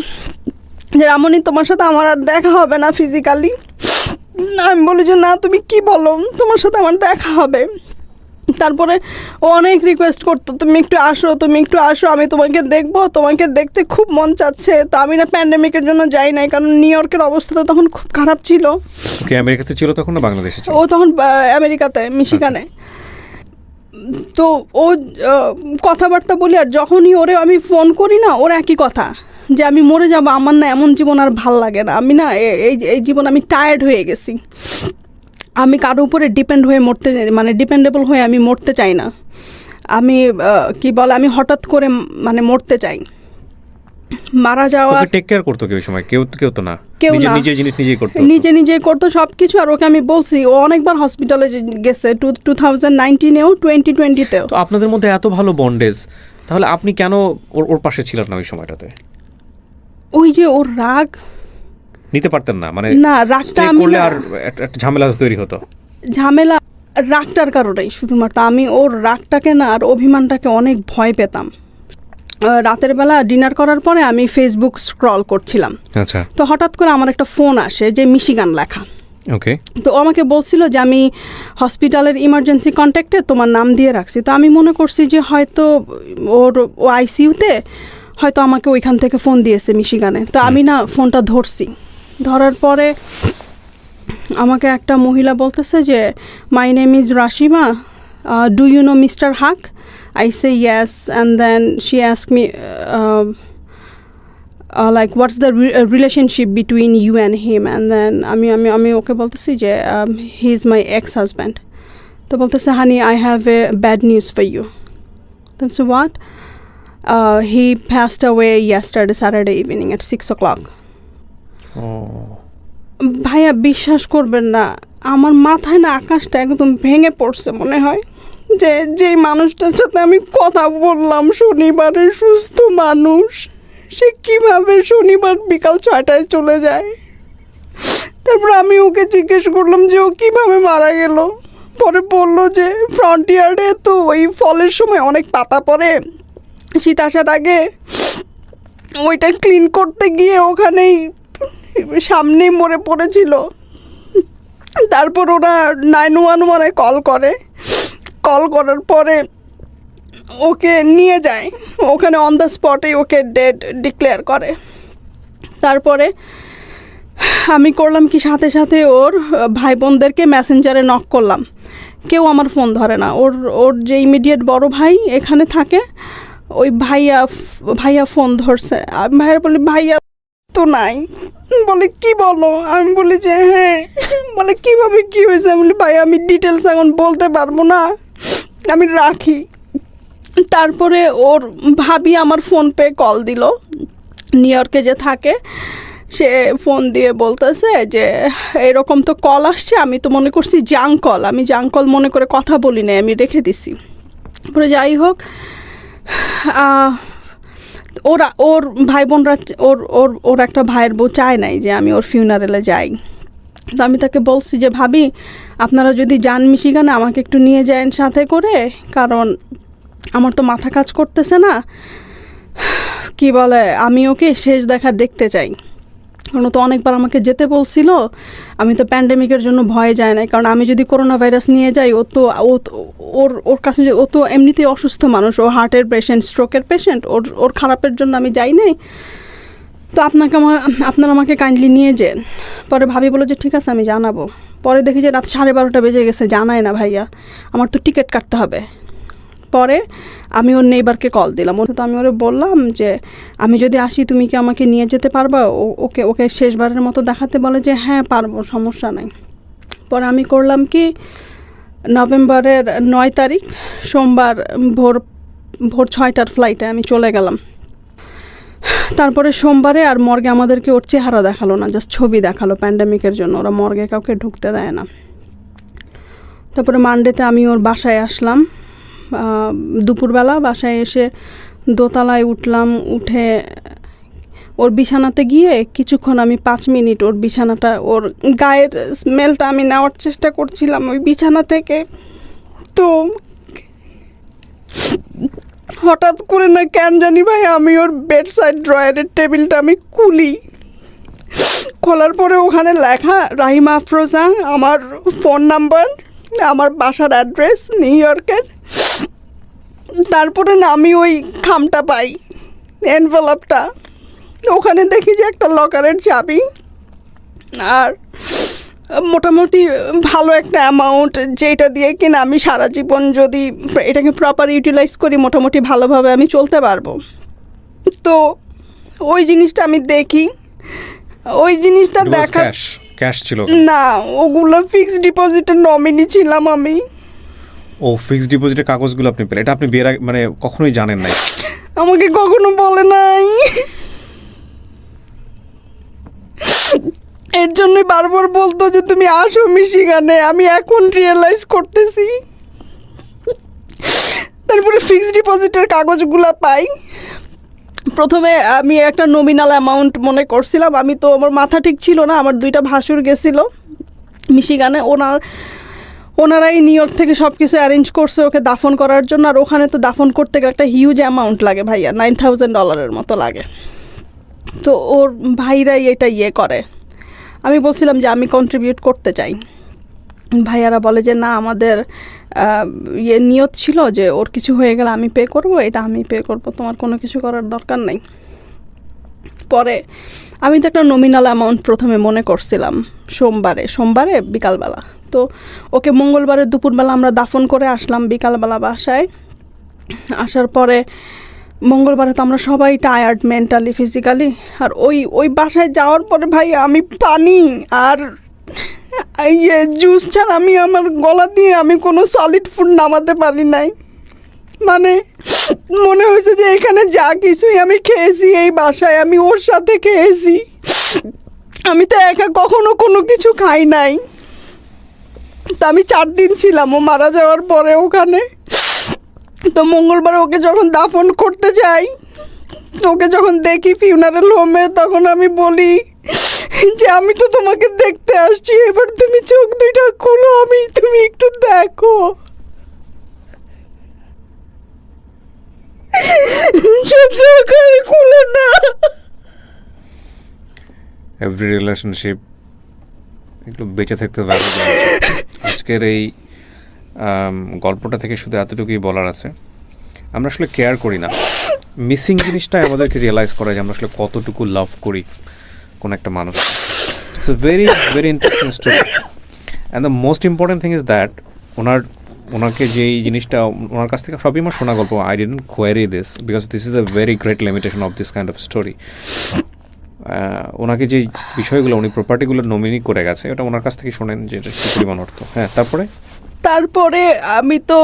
যে রামনি তোমার সাথে আমার আর দেখা হবে না ফিজিক্যালি। আমি বলি যে না, তুমি কি বলো, তোমার সাথে আমার দেখা হবে। তারপরে ও অনেক রিকোয়েস্ট করতো, তুমি একটু আসো, তুমি একটু আসো, আমি তোমাকে দেখবো, তোমাকে দেখতে খুব মন চাচ্ছে। তো আমি না প্যান্ডেমিকের জন্য যাই নাই, কারণ নিউ ইয়র্কের অবস্থা তো তখন খুব খারাপ ছিল। আমেরিকাতে ছিল তখন না বাংলাদেশে ছিল? ও তখন আমেরিকাতে, মিশিগানে। তো ও কথাবার্তা বলি, আর যখনই ওরে আমি ফোন করি না, ওর একই কথা, যে আমি মরে যাব, আমার না এমন জীবন আর ভাল লাগে না, আমি না এই জীবন আমি টায়ার্ড হয়ে গেছি, আমি কারো উপরে ডিপেন্ড হয়ে মরতে, মানে ডিপেন্ডেবল হয়ে আমি মরতে চাই না, আমি কি বলে আমি হঠাৎ করে মানে মরতে চাই। মারা যাওয়া টেক কেয়ার করতো কেউ সময়? কেউ তো না, নিজে জিনিস নিজেই করতো সব কিছু। আর ওকে আমি বলছি, ও অনেকবার হসপিটালে গেছে, 2019-এও 2020-তেও। তো আপনাদের মধ্যে এত ভালো বন্ডেজ, তাহলে আপনি কেন ওর পাশে ছিলেন না ওই সময়টাতে? ওই যে ওর রাগ নিতে পারতেন না, মানে না, রাগটা করলে আর একটা ঝামেলা তৈরি হতো। ঝামেলা রাগটার কারণেই শুধুমাত্র, আমি ওর রাগটাকে না আর অভিমানটাকে অনেক ভয় পেতাম। রাতের বেলা ডিনার করার পরে আমি ফেসবুক স্ক্রল করছিলাম, আচ্ছা, তো হঠাৎ করে আমার একটা ফোন আসে যে মিশিগান লেখা। ওকে। তো আমাকে বলছিল যে আমি হসপিটালের ইমার্জেন্সি কন্ট্যাক্টে তোমার নাম দিয়ে রাখছি। তো আমি মনে করছি যে হয়তো ও আইসিইউতে, হয়তো আমাকে ওইখান থেকে ফোন দিয়েছে মিশিগানে। তো আমি না ফোনটা ধরছি, ধরার পরে আমাকে একটা মহিলা বলতেছে যে my name is Rashima, do you know mister Haque? I say yes, and then she asked me like what's the relationship between you and him, and then আমি ওকে বলতেছি যে he is my ex-husband. তো বলতেছে honey I have a bad news for you. Then so what? He passed away yesterday Saturday evening at 6 o'clock. ভাইয়া বিশ্বাস করবেন না, আমার মাথায় না আকাশটা একদম ভেঙে পড়ছে মনে হয়। যে যেই মানুষটার সাথে আমি কথা বললাম শনিবারে, সুস্থ মানুষ, সে কিভাবে শনিবার বিকাল 6টায় চলে যায়। তারপর আমি ওকে জিজ্ঞেস করলাম যে ও কিভাবে মারা গেল। পরে বললো যে ফ্রন্ট ইয়ার্ডে তো ওই ফলের সময় অনেক পাতা পড়ে, শীত আসার আগে ওইটা ক্লিন করতে গিয়ে ওখানেই সামনেই মরে পড়েছিল। তারপর ওরা 911 কল করার পরে ওকে নিয়ে যায়, ওখানে অন দ্য স্পটেই ওকে ডেড ডিক্লেয়ার করে। তারপরে আমি করলাম কি, সাথে সাথে ওর ভাই বোনদেরকে মেসেঞ্জারে নক করলাম, কেউ আমার ফোন ধরে না। ওর যে ইমিডিয়েট বড় ভাই এখানে থাকে, ওই ভাইয়া ফোন ধরছে। আমি ভাইয়া বলি ভাইয়া তো নাই। বলে কি বলো? আমি বলি যে হ্যাঁ। বলে কিভাবে কি হয়েছে? আমি বলি ভাইয়া আমি ডিটেলস এখন বলতে পারবো না, আমি রাখি। তারপরে ওর ভাবি আমার ফোনপে কল দিল, নিউ ইয়র্কে যে থাকে, সে ফোন দিয়ে বলতেছে যে এরকম তো কল আসছে, আমি তো মনে করছি জাঙ্ক কল, আমি জাঙ্ক কল মনে করে কথা বলি নাই, আমি রেখে দিছি। পরে যাই হোক, ওর ভাই বোনরা ওর একটা ভাইয়ের বউ চায় নাই যে আমি ওর ফিউনারেলে যাই। তো আমি তাকে বলছি যে ভাবি আপনারা যদি যান মিশিগানে আমাকে একটু নিয়ে যান সাথে করে, কারণ আমার তো মাথা কাজ করতেছে না, কি বলে আমি ওকে শেষ দেখা দেখতে চাই। কারণ তো অনেকবার আমাকে যেতে বলছিল, আমি তো প্যান্ডেমিকের জন্য ভয়ে যায় না, কারণ আমি যদি করোনা ভাইরাস নিয়ে যাই ওর কাছে, ও তো এমনিতেই অসুস্থ মানুষ, ও হার্টের পেশেন্ট, স্ট্রোকের পেশেন্ট, ওর খারাপের জন্য আমি যাই নাই। তো আপনারা আমাকে কাইন্ডলি নিয়ে যান। পরে ভাবি বলো যে ঠিক আছে আমি জানাবো। পরে দেখি যে রাত 12:30 বেজে গেছে, জানায় না ভাইয়া, আমার তো টিকিট কাটতে হবে। পরে আমি ওর নেইবারকে কল দিলাম, তো আমি ওরে বললাম যে আমি যদি আসি তুমি কি আমাকে নিয়ে যেতে পারবা? ওকে শেষবারের মতো দেখাতে। বলে যে হ্যাঁ পারবো, সমস্যা নাই। পরে আমি করলাম কি, নভেম্বরের 9 তারিখ সোমবার ভোর 6টার ফ্লাইটে আমি চলে গেলাম। তারপরে সোমবারে আর মর্গে আমাদেরকে ওর চেহারা দেখালো না, জাস্ট ছবি দেখালো, প্যান্ডেমিকের জন্য ওরা মর্গে কাউকে ঢুকতে দেয় না। তারপরে মানডেতে আমি ওর বাসায় আসলাম, দুপুরবেলা বাসায় এসে দোতলায় উঠলাম, উঠে ওর বিছানাতে গিয়ে কিছুক্ষণ আমি 5 মিনিট ওর বিছানাটা, ওর গায়ের স্মেলটা আমি নেওয়ার চেষ্টা করছিলাম ওই বিছানা থেকে। তো হঠাৎ করে না কেন জানি ভাই আমি ওর বেড সাইড ড্রয়ারের টেবিলটা আমি খোলার পরে ওখানে লেখা রাহিমা আফরোজা, আমার ফোন নাম্বার, আমার বাসার অ্যাড্রেস নিউ ইয়র্কের। তারপরে না আমি ওই খামটা পাই, এনভেলপটা, ওখানে দেখি যে একটা লকারের চাবি আর মোটামুটি ভালো একটা অ্যামাউন্ট, যেটা দিয়ে কিনা আমি সারা জীবন যদি এটাকে প্রপার ইউটিলাইজ করি মোটামুটি ভালোভাবে আমি চলতে পারবো। তো ওই জিনিসটা আমি দেখি, ওই জিনিসটা দেখা ক্যাশ ছিল না, ওগুলো ফিক্সড ডিপোজিটের নমিনি ছিলাম আমি। ও ফিক্সড ডিপোজিটের কাগজগুলো আপনি পেলেন, এটা আপনি বিয়ের আগে মানে কখনোই জানেন নাই? আমাকে কখনো বলে নাই, এর জন্যই বারবার বলতো যে তুমি আসো মিশিগানে। আমি এখন রিয়েলাইজ করতেছি। তারপরে ফিক্সড ডিপোজিটের কাগজগুলো পাই। প্রথমে আমি একটা নমিনাল অ্যামাউন্ট মনে করছিলাম, আমি তো আমার মাথা ঠিক ছিল না, আমার 2টা ভাসুর গেছিলো মিশিগানে, ওনারাই নিউ ইয়র্ক থেকে সব কিছু অ্যারেঞ্জ করছে ওকে দাফন করার জন্য। আর ওখানে তো দাফন করতে গেলে একটা হিউজ অ্যামাউন্ট লাগে ভাইয়া, $9,000 মতো লাগে। তো ওর ভাইরাই এটা করে। আমি বলছিলাম যে আমি কন্ট্রিবিউট করতে চাই। ভাইয়ারা বলে যে না, আমাদের নিয়ত ছিল যে ওর কিছু হয়ে গেলে আমি পে করব, এটা আমি পে করব, তোমার কোনো কিছু করার দরকার নেই। পরে আমি তো একটা নমিনাল অ্যামাউন্ট প্রথমে মনে করছিলাম সোমবারে বিকালবেলা। তো ওকে মঙ্গলবারে দুপুরবেলা আমরা দাফন করে আসলাম বিকালবেলা বাসায়। আসার পরে মঙ্গলবারে তো আমরা সবাই টায়ার্ড মেন্টালি ফিজিক্যালি। আর ওই বাসায় যাওয়ার পরে ভাই আমি পানি আর জুস ছাড়া আমি আমার গলা দিয়ে আমি কোনো সলিড ফুড নামাতে পারি নাই। মানে মনে হয়েছে যে এখানে যা কিছুই আমি খেয়েছি এই বাসায় আমি ওর সাথে খেয়েছি, আমি তো একা কখনো কোনো কিছু খাই নাই। তো আমি 4 দিন ছিলাম ও মারা যাওয়ার পরে ওখানে। তো মঙ্গলবার ওকে যখন দাফন করতে যাই, ওকে যখন দেখি ফিউনারেল হোমে, তখন আমি বলি যে আমি তো তোমাকে দেখতে আসছি, এবার তুমি চোখ দুইটা খুলো, তুমি একটু দেখো। চোখ আর খুলে না। এভরি রিলেশনশিপ একটু বেঁচে থাকতে পারে। আজকের এই গল্পটা থেকে শুধু এতটুকুই বলার আছে, আমরা আসলে কেয়ার করি না। মিসিং জিনিসটাই আমাদেরকে রিয়েলাইজ করে যে আমরা আসলে কতটুকু লাভ করি কোন একটা মানুষ। It's a very very interesting story, and the most important thing is that ওনাকে যেই জিনিসটা ওনার কাছ থেকে সবই আমার শোনা গল্প। I didn't query this because this is the very great limitation of this kind of story. ওনাকে যে বিষয়গুলো উনি প্রপার্টিগুলো নমিনি করে গেছে, ওটা ওনার কাছ থেকে শোনেন যে এটা কী পরিমাণ অর্থ। হ্যাঁ, তারপরে আমি তো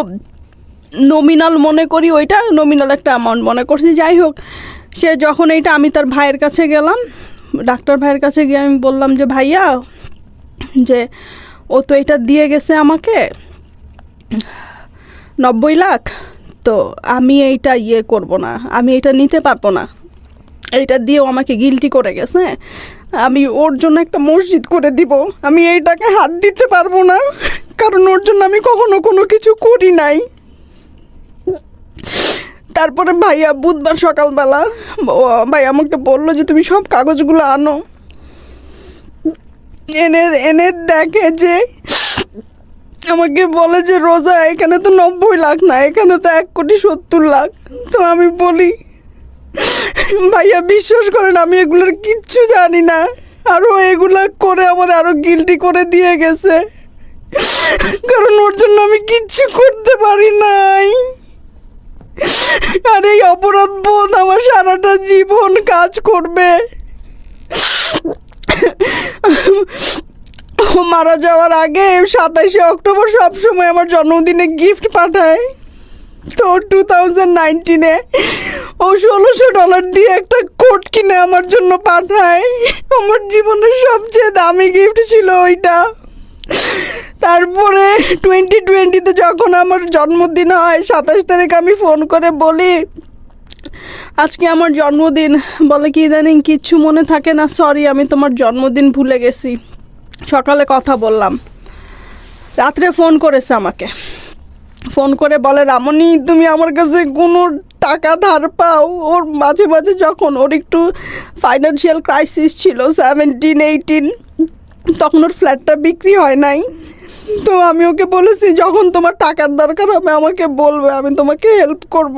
নমিনাল মনে করি, ওইটা নমিনাল একটা অ্যামাউন্ট মনে করছি। যাই হোক, সে যখন এইটা, আমি তার ভাইয়ের কাছে গেলাম, ডাক্তার ভাইয়ের কাছে গিয়ে আমি বললাম যে ভাইয়া, যে ও তো এটা দিয়ে গেছে আমাকে 90 লাখ, তো আমি এইটা করব না, আমি এটা নিতে পারবো না, এইটা দিয়েও আমাকে গিল্টি করে গেছে, আমি ওর জন্য একটা মসজিদ করে দিব, আমি এইটাকে হাত দিতে পারবো না, কারণ ওর জন্য আমি কখনো কোনো কিছু করি নাই। তারপরে ভাইয়া বুধবার সকালবেলা ভাই আমাকে বললো যে তুমি সব কাগজগুলো আনো, এনে দেখে যে আমাকে বলে যে রোজা, এখানে তো 90 লাখ না, এখানে তো 1,70 লাখ। তো আমি বলি ভাইয়া বিশ্বাস করেন আমি এগুলোর কিচ্ছু জানি না, আরও এগুলা করে আমার আরও গিল্টি করে দিয়ে গেছে, কারণ ওর জন্য আমি কিচ্ছু করতে পারি নাই। আর এই অপরাধ বোধ আমার সারাটা জীবন কাজ করবে। ও মারা যাওয়ার আগে 27শে অক্টোবর সবসময় আমার জন্মদিনে গিফট পাঠায়। তো 2019-এ ও $1,600 দিয়ে একটা কোট কিনে আমার জন্য পাঠায়। আমার জীবনের সবচেয়ে দামি গিফট ছিল ওইটা। তারপরে 2020-তে যখন আমার জন্মদিন হয়, 27 তারিখ, আমি ফোন করে বলি আজকে আমার জন্মদিন। বলে কি ইদানিং কিচ্ছু মনে থাকে না, সরি আমি তোমার জন্মদিন ভুলে গেছি। সকালে কথা বললাম, রাত্রে ফোন করেছে আমাকে, ফোন করে বলে রামনি তুমি আমার কাছে কোনো টাকা ধার পাও? ওর মাঝে মাঝে যখন ওর একটু ফাইন্যান্সিয়াল ক্রাইসিস ছিল 17-18, তখন ওর ফ্ল্যাটটা বিক্রি হয় নাই। তো আমি ওকে বলেছি যখন তোমার টাকার দরকার হবে আমাকে বলবে, আমি তোমাকে হেল্প করব।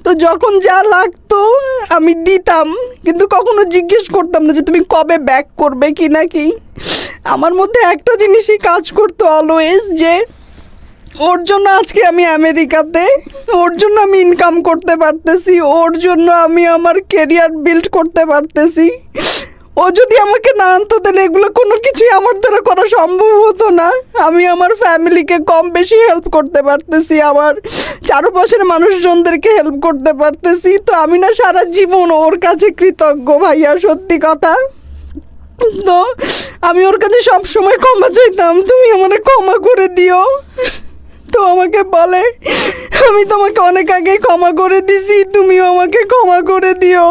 তো যখন যা লাগতো আমি দিতাম, কিন্তু কখনো জিজ্ঞেস করতাম না যে তুমি কবে ব্যাক করবে কি নাকি। আমার মধ্যে একটা জিনিসই কাজ করতো অলওয়েজ, যে ওর জন্য আজকে আমি আমেরিকাতে, ওর জন্য আমি ইনকাম করতে পারতেছি, ওর জন্য আমি আমার কেরিয়ার বিল্ড করতে পারতেছি। ও যদি আমাকে না আনতো তাহলে এগুলো কোনো কিছুই আমার দ্বারা করা সম্ভব হতো না। আমি আমার ফ্যামিলিকে কম বেশি হেল্প করতে পারতেছি, আমার চারপাশের মানুষজনদেরকে হেল্প করতে পারতেছি। তো আমি না সারা জীবন ওর কাছে কৃতজ্ঞ ভাইয়া, সত্যি কথা। তো আমি ওর কাছে সবসময় ক্ষমা চাইতাম, তুমি আমাকে ক্ষমা করে দিও। তো আমাকে বলে আমি তোমাকে অনেক আগে ক্ষমা করে দিছি, তুমিও আমাকে ক্ষমা করে দিও।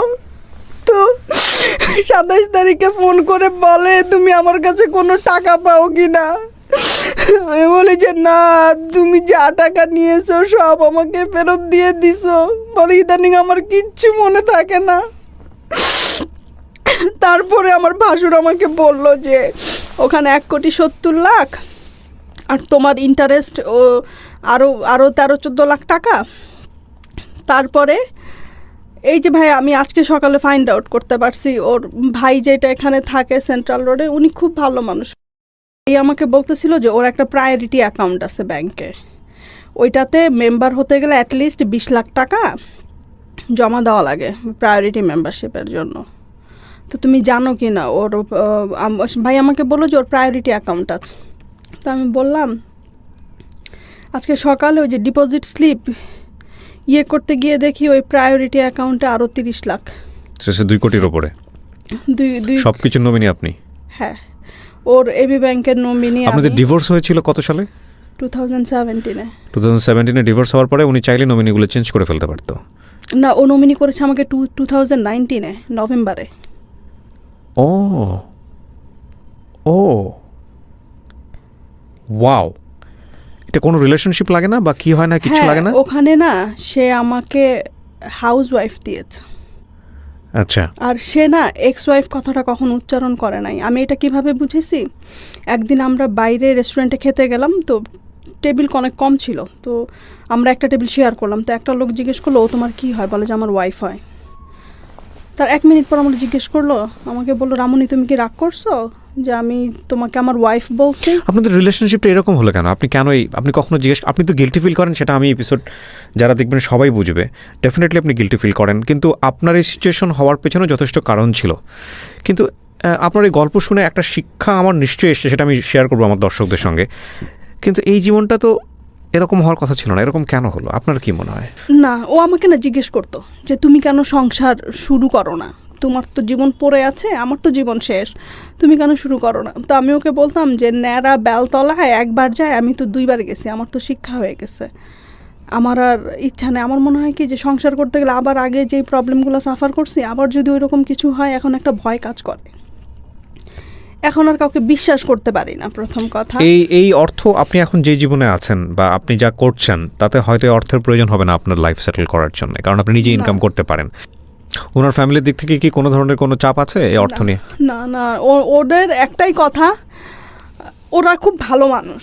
তো 27 তারিখে ফোন করে বলে তুমি আমার কাছে কোনো টাকা পাও কি না। আমি বলি যে না, তুমি যা টাকা নিয়েছো সব আমাকে ফেরত দিয়ে দিছো। বলে ইদানিং আমার কিচ্ছু মনে থাকে না। তারপরে আমার ভাসুর আমাকে বলল যে ওখানে 1,70 লাখ, আর তোমার ইন্টারেস্ট ও আরও 13-14 লাখ টাকা। তারপরে এই যে ভাই, আমি আজকে সকালে ফাইন্ড আউট করতে পারছি ওর ভাই যেটা এখানে থাকে সেন্ট্রাল রোডে, উনি খুব ভালো মানুষ। এই আমাকে বলতেছিল যে ওর একটা প্রায়োরিটি অ্যাকাউন্ট আছে ব্যাংকে, ওইটাতে মেম্বার হতে গেলে অ্যাটলিস্ট 20 লাখ টাকা জমা দেওয়া লাগে প্রায়োরিটি মেম্বারশিপের জন্য। তো তুমি জানো কি না ওর ভাই আমাকে বললো যে ওর প্রায়োরিটি অ্যাকাউন্ট আছে। তো আমি বললাম আজকে সকালে ওই যে ডিপোজিট স্লিপ করতে গিয়ে দেখি ওই প্রায়োরিটি অ্যাকাউন্টে আরও 30 লাখ, 2 কোটির ওপরে। দুই সব কিছু নমিনি আপনি? হ্যাঁ, ওর এবি ব্যাংকের নমিনি। আপনাদের ডিভোর্স হয়েছিল কত সালে? 2017-এ। 2017-এ ডিভোর্স হওয়ার পরে উনি চাইলে নমিনিগুলো চেঞ্জ করে ফেলতে পারতো? না, ও নমিনি করেছে আমাকে 2019-এ নভেম্বরে। ও ও ওয়াও, এটা কোনো রিলেশনশিপ লাগে না বা কি হয় না, কিছু লাগে না? ওখানে না সে আমাকে হাউস ওয়াইফ দিয়েছে। আচ্ছা। আর সে না এক্স ওয়াইফ কথাটা কখনো উচ্চারণ করে নাই। আমি এটা কিভাবে বুঝেছি, একদিন আমরা বাইরে রেস্টুরেন্টে খেতে গেলাম, তো টেবিল অনেক কম ছিল, তো আমরা একটা টেবিল শেয়ার করলাম। তো একটা লোক জিজ্ঞেস করলো, ও তোমার কী হয়? বলে যে আমার ওয়াইফ হয়। তার 1 মিনিট পর আমরা জিজ্ঞেস করলো, আমাকে বললো, রামুনি তুমি কি রাগ করছো যে আমি তোমাকে আমার ওয়াইফ বলছি? আপনাদের রিলেশনশিপটা এরকম হলো কেন? আপনি কেন আপনি কখনো জিজ্ঞেস, আপনি তো গিল্টি ফিল করেন, সেটা আমি এপিসোড যারা দেখবেন সবাই বুঝবে, ডেফিনেটলি আপনি গিল্টি ফিল করেন, কিন্তু আপনার এই সিচুয়েশন হওয়ার পেছনে যথেষ্ট কারণ ছিল। কিন্তু আপনার এই গল্প শুনে একটা শিক্ষা আমার নিশ্চয়ই এসছে, সেটা আমি শেয়ার করবো আমার দর্শকদের সঙ্গে। কিন্তু এই জীবনটা তো এরকম হওয়ার কথা ছিল না, এরকম কেন হলো আপনার কি মনে হয়? না, ও আমাকে না জিজ্ঞেস করতো যে তুমি কেন সংসার শুরু করো না, তোমার তো জীবন পড়ে আছে, আমার তো জীবন শেষ, তুমি কেন শুরু করো না? তো আমি ওকে বলতাম যে ন্যাড়া বেলতলায় একবার যায়, আমি তো 2 বার গেছি, আমার তো শিক্ষা হয়ে গেছে, আমার আর ইচ্ছা নেই। আমার মনে হয় কি যে সংসার করতে গেলে আবার আগে যেই প্রবলেমগুলো সাফার করছি, আবার যদি ওই রকম কিছু হয়, এখন একটা ভয় কাজ করে, এখন আর কাউকে বিশ্বাস করতে পারি না। প্রথম কথা, এই অর্থ আপনি এখন যে জীবনে আছেন বা আপনি যা করছেন, তাতে হয়তো অর্থের প্রয়োজন হবে না আপনার লাইফ সেটেল করার জন্য, কারণ আপনি নিজে ইনকাম করতে পারেন। ওনার ফ্যামিলির দিক থেকে কি কোনো ধরনের কোনো চাপ আছে এই অর্থ নিয়ে? না না, ওদের একটাই কথা, ওরা খুব ভালো মানুষ,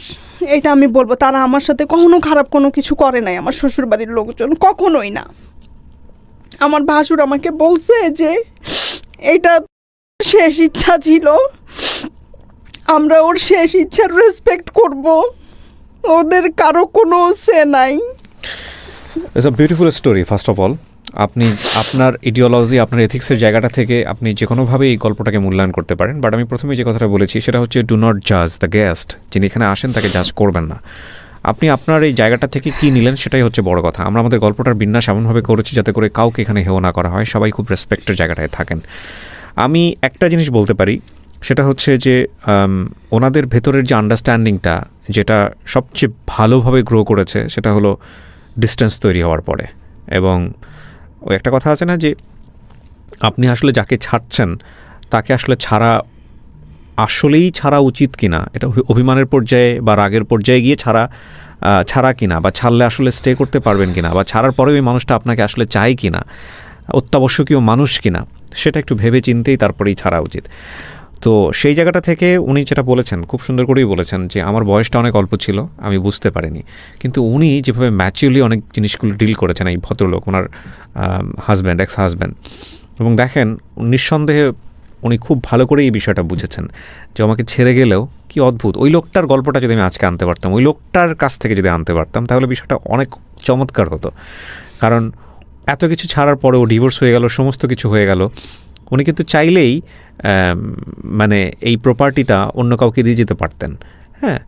এটা আমি বলবো। তারা আমার সাথে কখনো খারাপ কোনো কিছু করে নাই, আমার শ্বশুরবাড়ির লোকজন কখনোই না। আমার ভাসুর আমাকে বলছে যে এটা শেষ ইচ্ছা ছিল, আমরা ওর শেষ ইচ্ছার রেসপেক্ট করব, ওদের কারো কোনো সে নাই। It's a beautiful story. First of all, আপনি আপনার ইডিওলজি, আপনার এথিক্সের জায়গাটা থেকে আপনি যে কোনোভাবে এই গল্পটাকে মূল্যায়ন করতে পারেন। বাট আমি প্রথমে যে কথাটা বলেছি সেটা হচ্ছে, ডু নট জাজ দ্য গেস্ট। যিনি এখানে আসেন তাকে জাজ করবেন না। আপনি আপনার এই জায়গাটা থেকে কী নিলেন সেটাই হচ্ছে বড় কথা। আমরা আমাদের গল্পটার বিন্যাস এমনভাবে করেছি যাতে করে কাউকে এখানে হেয় না করা হয়, সবাই খুব রেসপেক্টের জায়গাটায় থাকেন। আমি একটা জিনিস বলতে পারি, সেটা হচ্ছে যে ওনাদের ভেতরের যে আন্ডারস্ট্যান্ডিংটা, যেটা সবচেয়ে ভালোভাবে গ্রো করেছে, সেটা হলো ডিস্টেন্স তৈরি হওয়ার পরে। এবং ওই একটা কথা আছে না যে আপনি আসলে যাকে ছাড়ছেন তাকে আসলে আসলেই ছাড়া উচিত কিনা, এটা অভিমানের পর্যায়ে বা রাগের পর্যায়ে গিয়ে ছাড়া কিনা, বা ছাড়লে আসলে স্টে করতে পারবেন কিনা, বা ছাড়ার পরেও ওই মানুষটা আপনাকে আসলে চায় কিনা, অত্যাবশ্যকীয় মানুষ কিনা, সেটা একটু ভেবে চিন্তেই তারপরেই ছাড়া উচিত। তো সেই জায়গাটা থেকে উনি যেটা বলেছেন, খুব সুন্দর করেই বলেছেন যে আমার বয়সটা অনেক অল্প ছিল, আমি বুঝতে পারিনি। কিন্তু উনি যেভাবে ম্যাচিউরলি অনেক জিনিসগুলো ডিল করেছেন, এই ভদ্রলোক, ওনার হাজব্যান্ড, এক্স হাজব্যান্ড, এবং দেখেন নিঃসন্দেহে উনি খুব ভালো করে এই বিষয়টা বুঝেছেন যে আমাকে ছেড়ে গেলেও কি অদ্ভুত। ওই লোকটার গল্পটা যদি আমি আজকে আনতে পারতাম, ওই লোকটার কাছ থেকে যদি আনতে পারতাম, তাহলে বিষয়টা অনেক চমৎকার হতো। কারণ এত কিছু ছাড়ার পরেও ডিভোর্স হয়ে গেল, সমস্ত কিছু হয়ে গেল, উনি কিন্তু চাইলেই মানে এই প্রপার্টিটা অন্য কাউকে দিয়ে যেতে পারতেন। হ্যাঁ,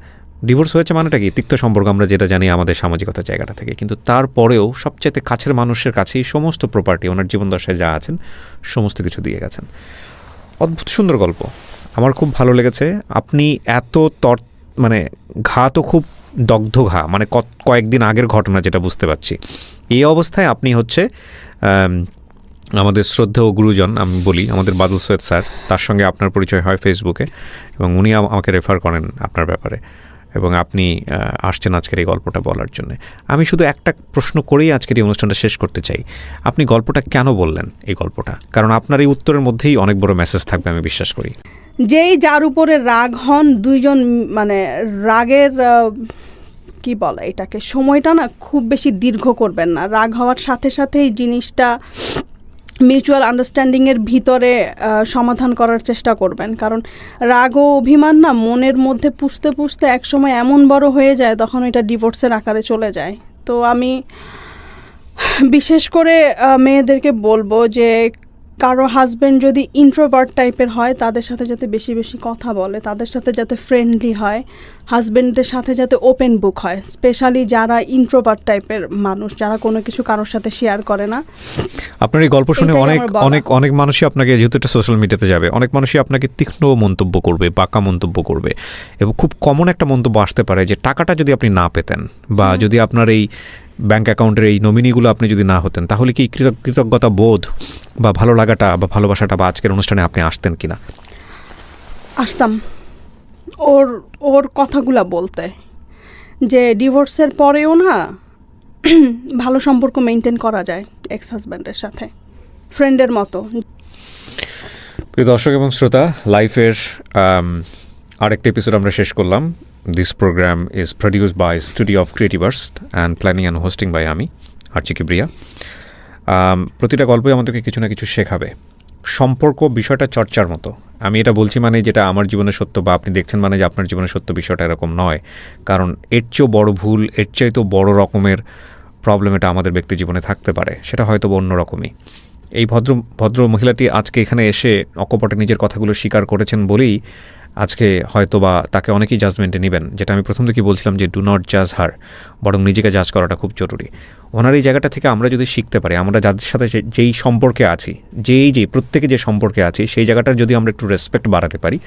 ডিভোর্স হয়েছে মানেটা কি, তিক্ত সম্পর্ক আমরা যেটা জানি আমাদের সামাজিকতার জায়গাটা থেকে, কিন্তু তারপরেও সবচাইতে কাছের মানুষের কাছেই সমস্ত প্রপার্টি, ওনার জীবনদশায় যা আছেন সমস্ত কিছু দিয়ে গেছেন। অদ্ভুত সুন্দর গল্প, আমার খুব ভালো লেগেছে। আপনি এত মানে ঘা তো খুব দগ্ধ ঘা, মানে কয়েকদিন আগের ঘটনা যেটা বুঝতে পারছি। এই অবস্থায় আপনি হচ্ছে আমাদের শ্রদ্ধেয় গুরুজন, আমি বলি আমাদের বাদল সৈয়দ স্যার, তার সঙ্গে আপনার পরিচয় হয় ফেসবুকে, এবং উনি আমাকে রেফার করেন আপনার ব্যাপারে, এবং আপনি আসছেন আজকের এই গল্পটা বলার জন্য। আমি শুধু একটা প্রশ্ন করেই আজকের এই অনুষ্ঠানটা শেষ করতে চাই, আপনি গল্পটা কেন বললেন এই গল্পটা? কারণ আপনার এই উত্তরের মধ্যেই অনেক বড় মেসেজ থাকবে আমি বিশ্বাস করি। যেই যার উপরে রাগ হন, দুইজন মানে রাগের কি বলে এটাকে, সময়টা না খুব বেশি দীর্ঘ করবেন না। রাগ হওয়ার সাথে সাথেই জিনিসটা মিউচুয়াল আন্ডারস্ট্যান্ডিংয়ের ভিতরে সমাধান করার চেষ্টা করবেন। কারণ রাগ ও অভিমান না মনের মধ্যে পুষতে পুষতে একসময় এমন বড় হয়ে যায়, তখন এটা ডিভোর্সের আকারে চলে যায়। তো আমি বিশেষ করে মেয়েদেরকে বলবো যে কারো হাজব্যান্ড যদি ইন্ট্রোভার্ট টাইপের হয় তাদের সাথে যাতে বেশি বেশি কথা বলে, তাদের সাথে যাতে ফ্রেন্ডলি হয়, হাজব্যান্ডদের সাথে যাতে ওপেন বুক হয়, স্পেশালি যারা ইন্ট্রোভার্ট টাইপের মানুষ, যারা কোনো কিছু কারোর সাথে শেয়ার করে না। আপনার এই গল্প শুনে অনেক মানুষই আপনাকে, যেহেতু এটা সোশ্যাল মিডিয়াতে যাবে, অনেক মানুষই আপনাকে তীক্ষ্ণ মন্তব্য করবে, বাঁকা মন্তব্য করবে, এবং খুব কমন একটা মন্তব্য আসতে পারে যে টাকাটা যদি আপনি না পেতেন বা যদি আপনার এই ব্যাংক অ্যাকাউন্টের এই নমিনিগুলো আপনি যদি না হতেন, তাহলে কি কৃতজ্ঞতা বোধ বা ভালো লাগাটা বা ভালোবাসাটা বা আজকের অনুষ্ঠানে আপনি আসতেন কিনা? আসতাম ওর কথাগুলা বলতে, যে ডিভোর্সের পরেও না ভালো সম্পর্ক মেনটেন করা যায় এক্স হাজব্যান্ডের সাথে, ফ্রেন্ডের মতো। প্রিয় দর্শক এবং শ্রোতা, লাইফের আরেকটা এপিসোড আমরা শেষ করলাম। This program is produced by studio of Creativerse and planning and hosting by আমি আরজি কিবরিয়া। প্রতিটা গল্পই আমাদেরকে কিছু না কিছু শেখাবে। সম্পর্ক বিষয়টা চর্চার মতো। আমি এটা বলছি মানে যেটা আমার জীবনে সত্য বা আপনি দেখছেন মানে যে আপনার জীবনে সত্য, বিষয়টা এরকম নয়। কারণ এর চেয়েও বড় ভুল, এর চাইতেও বড় রকমের প্রবলেম এটা আমাদের ব্যক্তি জীবনে থাকতে পারে, সেটা হয়তো অন্য রকমই। এই ভদ্র মহিলাটি আজকে এখানে এসে অকপটে নিজের কথাগুলো স্বীকার করেছেন বলেই আজকে হয়তো বা তাকে অনেকেই জাজমেন্টে নেবেন, যেটা আমি প্রথম থেকেই বলছিলাম যে ডু নট জাজ হার, বরং নিজেকে জাজ করাটা খুব জরুরি। ওনার এই জায়গাটা থেকে আমরা যদি শিখতে পারি, আমরা যাদের সাথে যেই সম্পর্কে আছি, প্রত্যেকে যে সম্পর্কে আছি, সেই জায়গাটার যদি আমরা একটু রেসপেক্ট বাড়াতে পারি